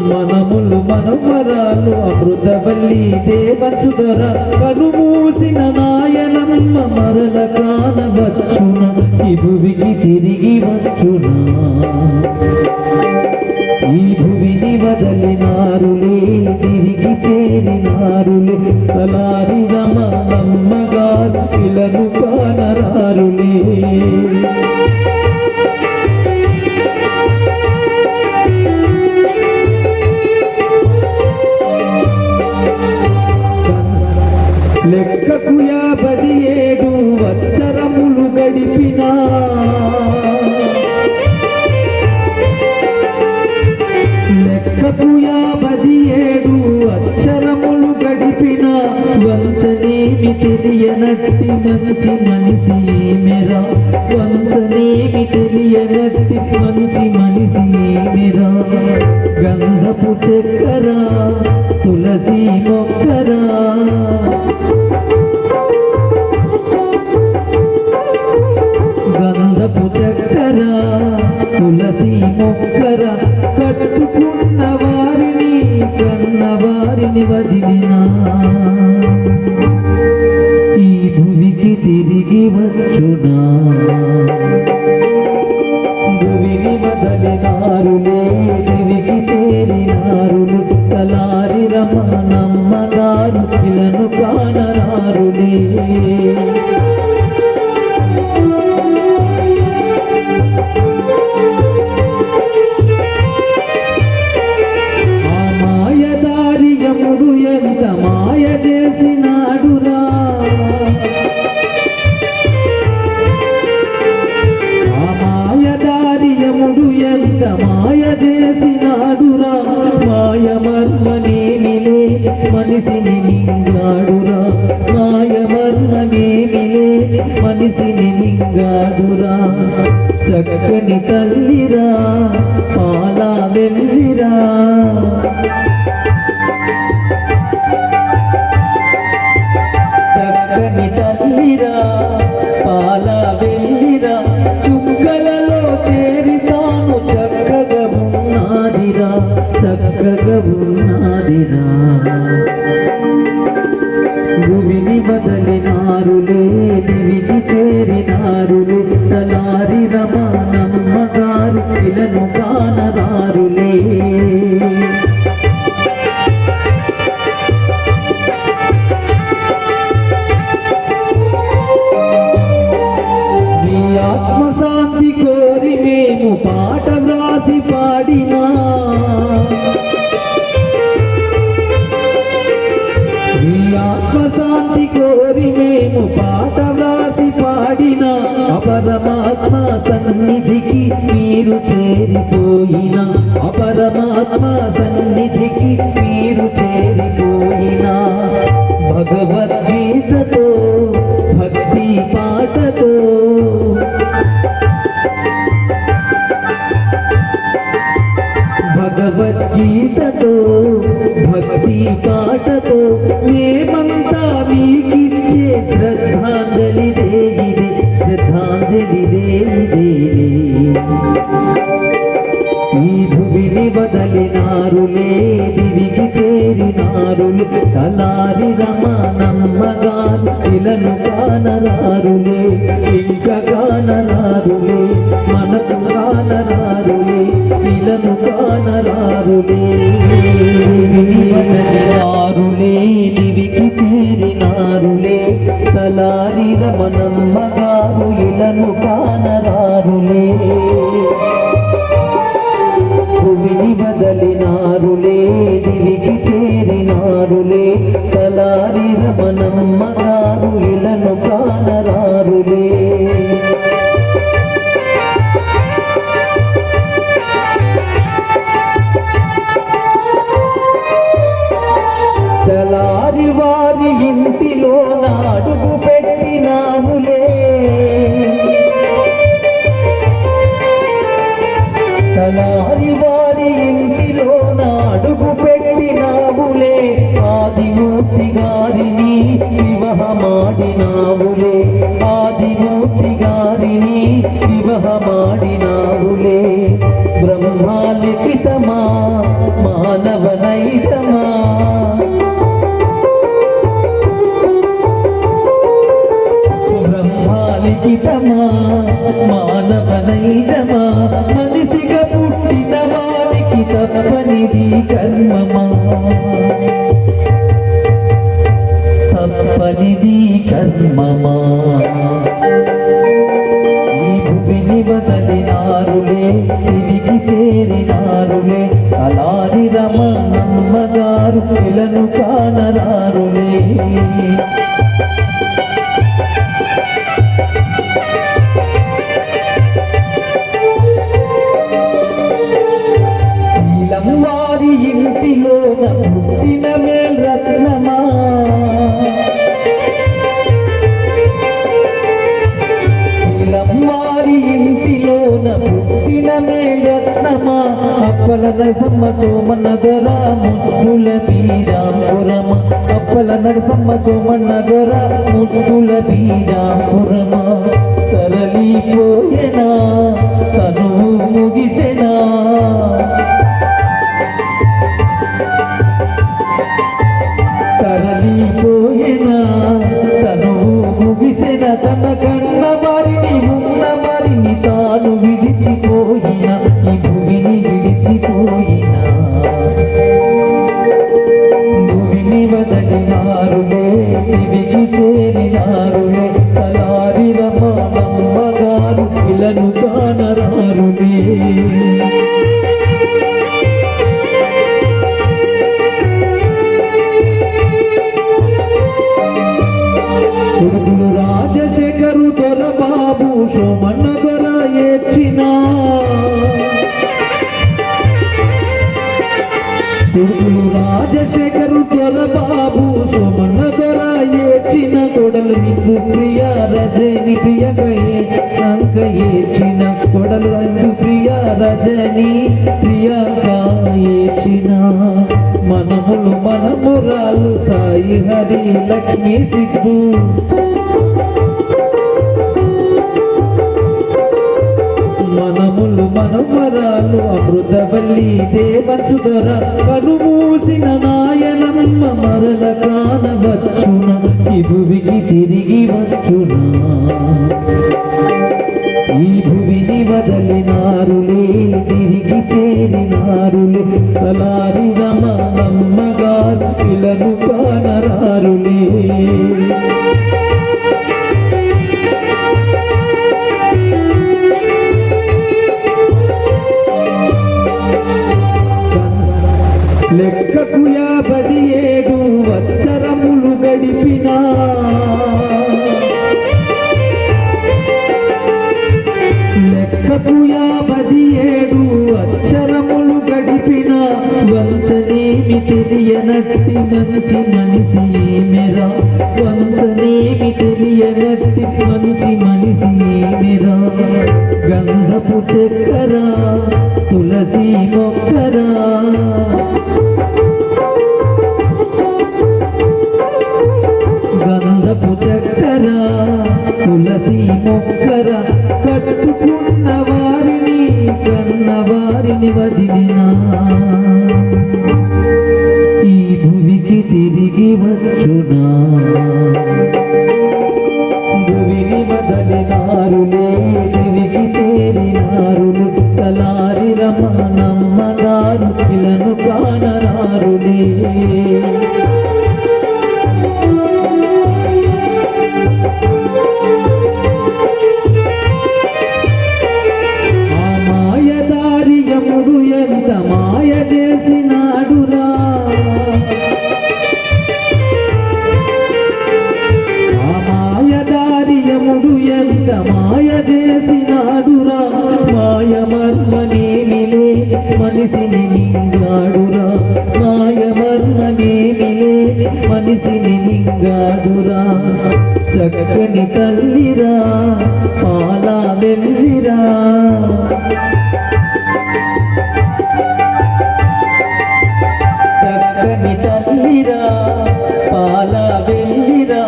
మనములు మనమరాలు అమృతవల్లి దేవసుధర కనుమూసిన నాయనమ్మ మరల కానవచ్చున ఈ భువికి తిరిగి వచ్చునా ఈ భువిని వదలినారులే తిరిగి చేరినారులే తలారి రమణమ్మగారు ఇలను కానరారులే లెక్కకు 57 అక్షరములు గడిపిన వంచనేమి తెలియనట్టి మంచి మనిషి ఏమెరా, వంచనేమి తెలియనట్టి మంచి మనిషి ఏమెరా. గంధపు చక్కెర తులసి మొక్కరా, గంధపు చక్కెర తులసి మొక్కర, కట్టుకున్న వారిని కన్న వారిని వదిలినా ఈ భూమికి తిరిగి వచ్చునా. భూమిని వదలినారులే దివికి చేరినారులు, తలారి రమణమ్మ గారు ఇలను కానరారులే. ఎంత మాయ చేసినాడురా, ఆ మాయదారియముడు ఎంత మాయ చేసినాడురా. మాయ మర్మనేమిలే మనిషిని మింగాడురా, మాయ మర్మనేమిలే మనిషిని మింగాడురా. చక్కని తల్లిరా పాలా వెళ్ళిరా, చక్కని తల్లిరా పాల వెళ్ళిరా. చుక్కలలో చేరితాను చక్కగా ఉన్నదిరా, చక్కగా ఉన్నదిరా. భూమిని వదలినారులే దివికి చేరినారులే, తలారి రమణమ్మ గారు ఇలను కానరారులే. ఆత్మశాంతి కోరి మేము పాట వ్రాసి పాడినా, మీ ఆత్మశాంతి కోరి మేము పాట వ్రాసి పాడినా. అపరమాత్మ సన్నిధికి మీరు చేరిపోయినా, అపరమాత్మ సన్నిధికి మీరు చేరిపోయినా. భగవద్గీతతో భక్తి పాటతో, భగవద్గీతతో భక్తి పాటతో మేమంతా మీకిచ్చే శ్రద్ధాంజలి దేయిదే, శ్రద్ధాంజలి దేయిదే. ఈ భూమిని వదలినారులే దివికి చేరినారులే, తలారి రమణమ్మ గారు ఇలను కానరారులే. ఇంకా కానరారులే మనకు కానరారులే, ఇలను కానరారులే. వదలినారులే దివికి చేరినారులే, తలారి రమణమ్మ గారు ఇలను కానరారులే. భూమిని వదలినారులే దివికి చేరినారులే, తలారి రమణమ్మ గారు ఇలను కానరారులే. తలారి వారి ఇంటిలో అడుగు పెట్టినాములే, తలారి వారి ఇంటిలో అడుగు పెట్టినావులే. ఆదిమూర్తి గారిని వివాహమాడినావులే, ఆదిమూర్తి గారిని వివాహమాడినావులే. బ్రహ్మాలిఖితమా మానవ నైజమా, బ్రహ్మాలిఖితమా మానవ నైజమా. మనిషిగా పుట్టిన వారికి తప్పనిది కర్మమా, తప్పనిది కర్మమా. ఈ భూమిని వదలినారులే దివికి చేరినారులే, తలారి రమణమ్మ గారు ఇలను కానరారులే. శీలం వారి వారి ఇంటిలోన పుట్టిన మేల్రత్నమా శీలం వారి ఇంటిలోన పుట్టిన మేల్రత్నమా అప్పల నరసమ్మ సోమనగర ముద్దుల బీజాపురమ అప్పల నరసమ్మ సోమనగర ముద్దుల బీజాపురమ తరలిపోయేనా తను ముగిసెనా తరలిపోయేనా తను ముగిసెన తన కన్న వారిని ఉన్న వారిని తాను విడిచిపోయిన ఈ భూమిని విడిచిపోయినా భూమిని వదలినారులే దివికి చేరినారులే తలారి రమణమ్మగారు పిల్లను కానరారులే కొడుకులు రాజశేఖరు దొరబాబు సోమనగర ఏడ్చిన కొడుకులు రాజశేఖరు దొరబాబు సోమనగర ఏడ్చిన కొడలు నీకు ప్రియ రజని ప్రియగా ఏడ్చిన కొడలు నీకు ప్రియ రజని ప్రియగా ఏడ్చిన మనములు మనమురాలు సాయి హరి లక్ష్మీ సిద్ధు మనములు మనమరాలు అమృతవల్లి దేవసుధర కనుమూసిన నాయనమ్మ మరల కానవచ్చున ఈ భువికి తిరిగి వచ్చునా ఈ భువిని వదలినారులే తిరిగి చేరినారులే తలారి రమణమ్మగారు పిల్లను కానరారులే లెక్కకు 57 వత్సరములు గడిపినా లెక్కకు 57 అక్షరములు గడిపిన వంచనేమి తెలియనట్టి మంచి మనిషి ఏమెరా వంచనేమి తెలియనట్టి మంచి మనిషి ఏమెరా గంధపు చక్కెర తులసి మొక్కరా గంధపు చక్కెర తులసి మొక్కర కట్టుకున్న వారిని కన్న వారిని వదిలినా ఈ భువికి తిరిగి వచ్చునా భువిని వదలినారులే దివికి చేరినారులు తలారి రమణమ్మగారు పిల్లను కానరారులే ఎంత మాయ చేసినాడురా ఆ మాయదారియముడు ఎంత మాయ చేసినాడురా మాయ మర్మనేమిలే మనిషిని మింగాడురా మాయ మర్మనేమిలే మనిషిని మింగాడురా చక్కని తల్లిరా పాలా వెళ్ళిరా చక్కని తల్లిరా పాల వెళ్ళిరా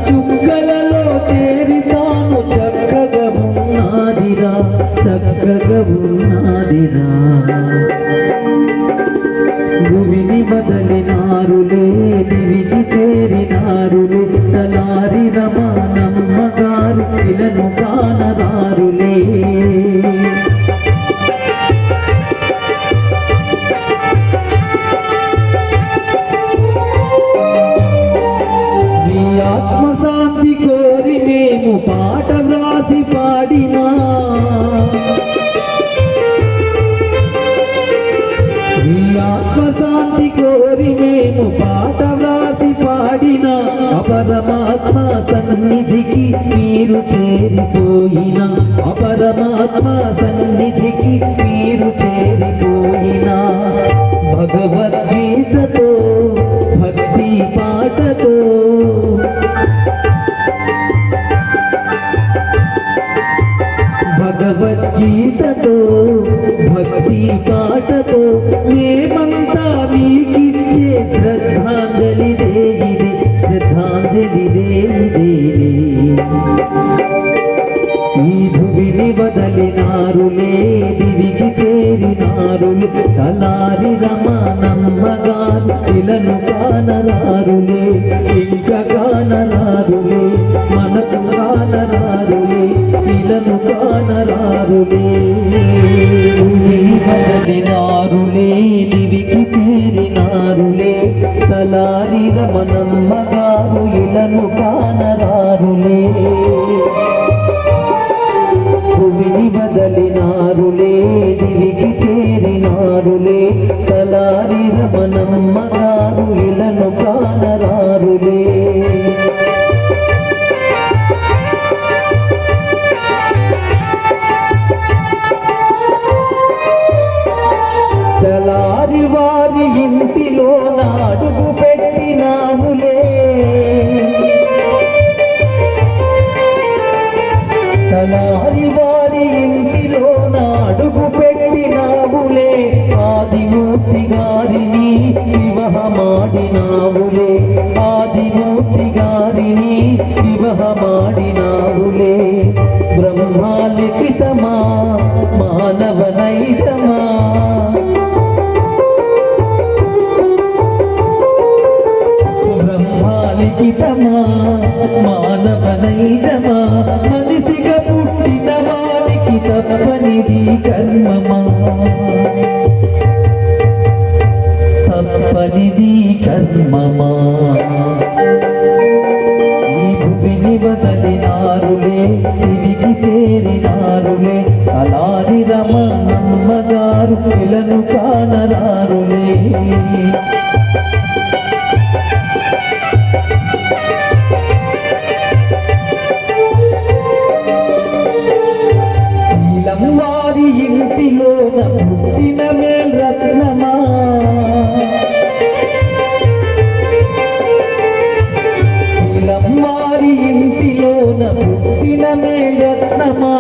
చుక్కలలో చేరితాను చక్కగా ఉన్నదిరా చక్కగా ఉన్నదిరా భూమిని వదలినారులే దివికి చేరినారులే తలారి రమణమ్మగారు పిల్లను కానరారులే ఆత్మశాంతి కోరి మేము పాట వ్రాసి పాడినా మీ ఆత్మశాంతి కోరి మేము పాట వ్రాసి పాడినా అపరమాత్మ సన్నిధికి మీరు చేరిపోయినా అపరమాత్మ సన్నిధికి మీరు చేరిపోయినా భగవ పాటతో మేమంతా మీకిచ్చే శ్రద్ధాంజలి దేయిదే, శ్రద్ధాంజలి దేయిదే. ఈ భువిని వదలినారులే, దివికి చేరినారులే, తలారి రమణమ్మగారు ఇలను కానరారులే, ఇంకా కానరారులే, మనకు కానరారులే, ఇలను కానరారులే. భువిని వదలినారులే, దివికి చేరినారులే, తలారి రమణమ్మగారు ఇలను కానరారులే. భువిని బదలినారులే, దివికి చేరినారులే, తలారి రమణమ్మగారు ఇలను కానరారులే. తలారి వారి ఇంటిలో అడుగు పెట్టినాములే, తలారి వారి ఇంటిలో అడుగు పెట్టినావులే, ఆదిమూర్తి గారిని వివాహమాడినావులే, ఆదిమూర్తి గారిని వివాహమాడినావులే. బ్రహ్మాలిఖితమా మానవ నైజమా, బ్రహ్మాలిఖితమా మానవ నైజమా, మనిషిగా పుట్టిన వాడికి తప్పనిది కర్మమా, తప్పనిది కర్మమా. ఈ భూమిని వదలినారులే, దివికి చేరినారులే, అలారి రమణమ్మగారు ఇలను కానరారులే. వారి ఇంటిలో పుట్టిన మేల్రత్నమా, శీలం వారి ఇంటిలో పుట్టిన మేల్రత్నమా,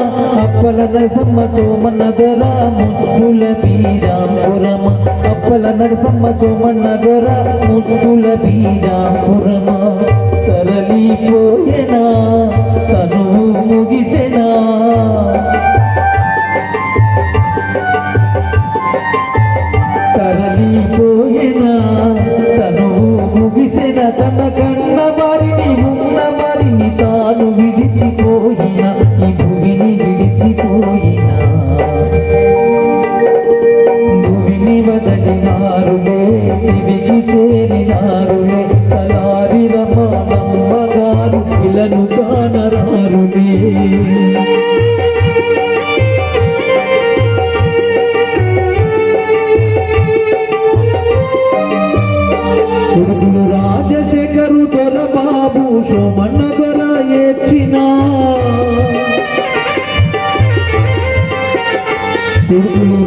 అప్పల నరసమ్మ సోమనగర ముద్దుల బీరాపురమ, అప్పల నరసమ్మ సోమనగర ముద్దుల బీరాపురమ. తరలిపోయేనా తను ముగిసెనా, తరలిపోయేనా తను ముగిసెన, తన కన్న వారిని ఉన్న వారిని తాను విడిచిపోయిన, ఈ భూమిని విడిచిపోయినా. భూమిని వదలినారులే, దివికి చేరినారులే, తలారి రమణమ్మగారు ఇలను కానరారులే. రాజశేఖరు దొరబాబు సోమన్నగర ఏడ్చిన,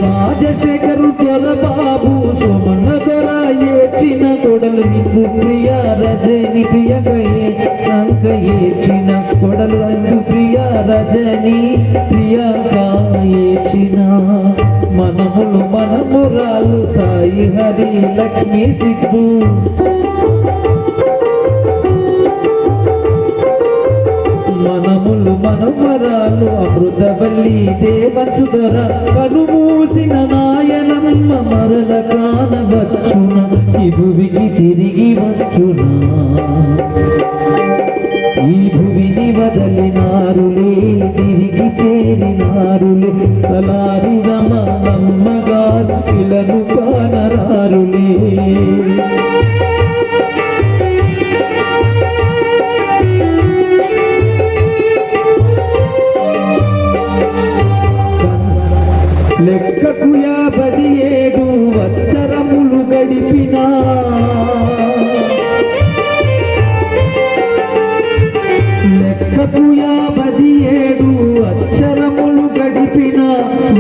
రాజశేఖరు దొరబాబు సోమన్నగర ఏడ్చిన, కొడలు ఇందు ప్రియ రజని ప్రియంక ఏడ్చిన, కొడలు ఇందు ప్రియ రజని ప్రియంక ఏడ్చిన. మనములు మనమురాలు సాయి హరి లక్ష్మీ సిద్ధు, మనములు మనమరాలు అమృతవల్లి దేవసుధర, కనుమూసిన నాయనమ్మ మరల కానవచ్చున, ఈ భువికి తిరిగి వచ్చునా. ఈ భువిని వదలినారులే, తిరిగి చేరినారులే, తలారి రమణమ్మగారు ఇలను కానరారులే. లెక్కకు 57 వత్సరములు గడిపినా, లెక్కకు 57 అక్షరములు గడిపిన,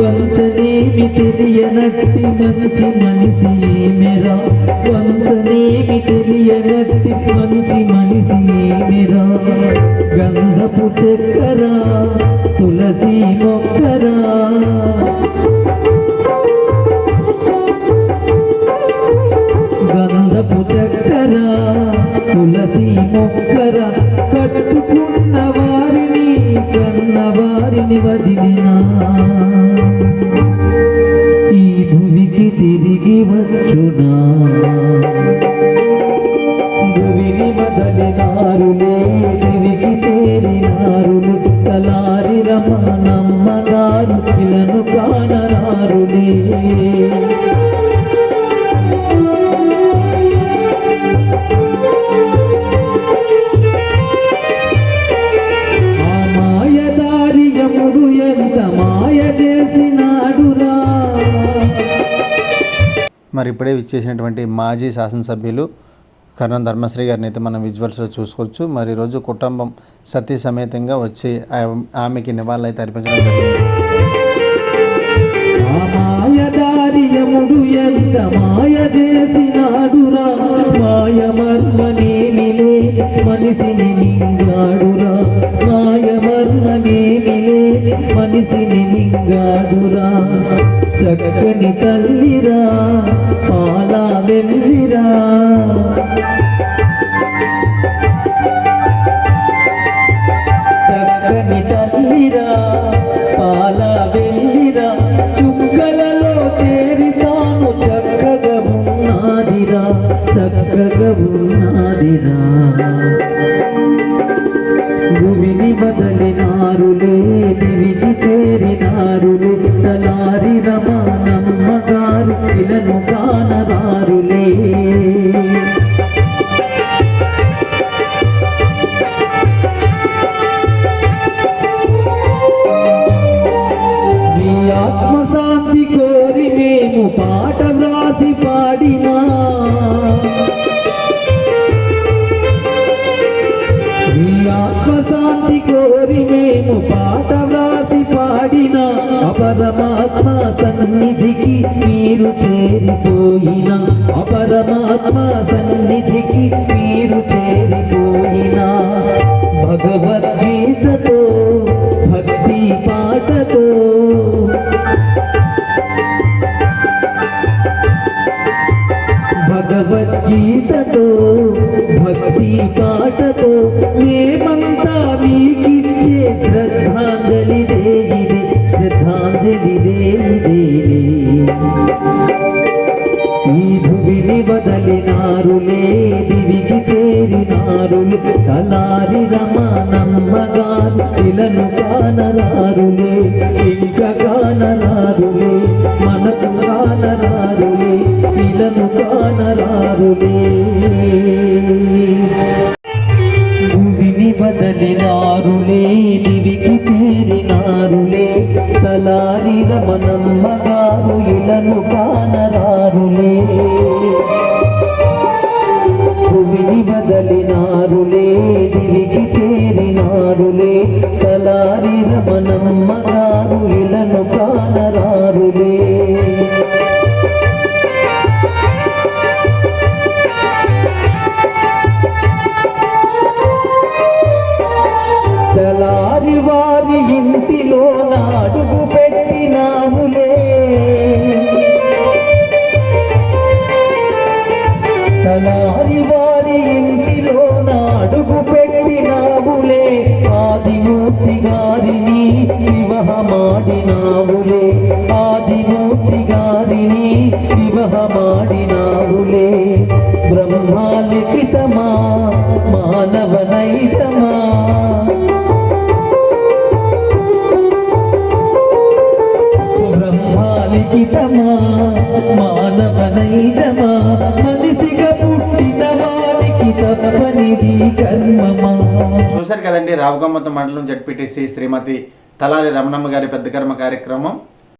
వంచనేమి తెలియనట్టి మంచి మనిషి ఏమెరా, వంచనేమి తెలియనట్టి మంచి మనిషి ఏమెరా. గంధపు చక్కెర తులసి మొక్కరా, తిరిగి వచ్చునా భువిని బదలినారులే దివికి చేరినారులు తలారి రమణమ్మ గారు పిలను కానరారులే ఆ మాయదారి యముడు ఎంత మాయ చేసినాడురా. మరి ఇప్పుడే విచ్చేసినటువంటి మాజీ శాసనసభ్యులు కర్ణం ధర్మశ్రీ గారిని అయితే మనం విజువల్స్లో చూసుకోవచ్చు. మరి ఈరోజు కుటుంబం సతీ సమేతంగా వచ్చి ఆమెకి నివాళులు అయితే అర్పించడం జరిగింది. ఆ మాయదారి యముడు ఎంత మాయ చేసినాడురా మాయ మర్మనేమిలే మనిషిని మింగాడురా మాయ మర్మనేమిలే మనిషిని మింగాడురా చక్కని తల్లిరా పాలా వెళ్ళిరా చక్కని తల్లిరా పాలా వెళ్ళిరా చుక్కలలో చేరితాను చక్కగా ఉన్నదిరా చక్కగా ఉన్నదిరా భూమిని బదలినారులే దివికి చేరినారులే తలారి రమణమ్మ గారు పిలను కానరారులే నీ ఆత్మశాంతి కోరి మేము పాట వ్రాసి పాడినా నీ ఆత్మశాంతి కోరి మేము పాట వ్రాసి పాడిన అపరమాత్మ సన్నిధికి మీరు చేరిపోయిన అపరమాత్మ సన్నిధికి మీరు చేరిపోయిన భగవద్గీతతో భక్తి పాటతో భగవద్గీతతో భక్తి పాటతో మేమంతా మీకిచ్చే శ్రద్ధాంజలి దేయిదే శ్రద్ధాంజలి దేయిదే ఈ భువిని బదలినారులే దివికి చేరినారులే తలారి రమణమ్మ గారు పిలను కానరారులే ఇంకా కానరారులే మనకు కానరారులే పిలను కానరారులే భూమిని బదలినారులే దివికి చేరినారులే తలారి రమణమ్మ గారు ఇలను కానరారులే భూమిని బదలినారులే దివికి చేరినారులే తలారి రమణమ్మ గారు ఇలను కానరారులే తలారి వారి ఇంటిలో అడుగు పెట్టినాములే తలారి వారి ఇంటిలో అడుగు పెట్టినాములే ఆదిమూర్తి గారిని వివాహమాడినావులే ఆదిమూర్తి గారిని వివాహమాడినావులే బ్రహ్మాలిఖితమా మానవ నైజమా బ్రహ్మాలిఖితమా మానవ నైజమా మనిషిగా పుట్టిన వాడికి తప్పనిది కర్మమా. చూశారు కదండి రావుకమ్మత మండలం జడ్పీటీసీ శ్రీమతి తలారి రమణమ్మ గారి పెద్ద కర్మ కార్యక్రమం.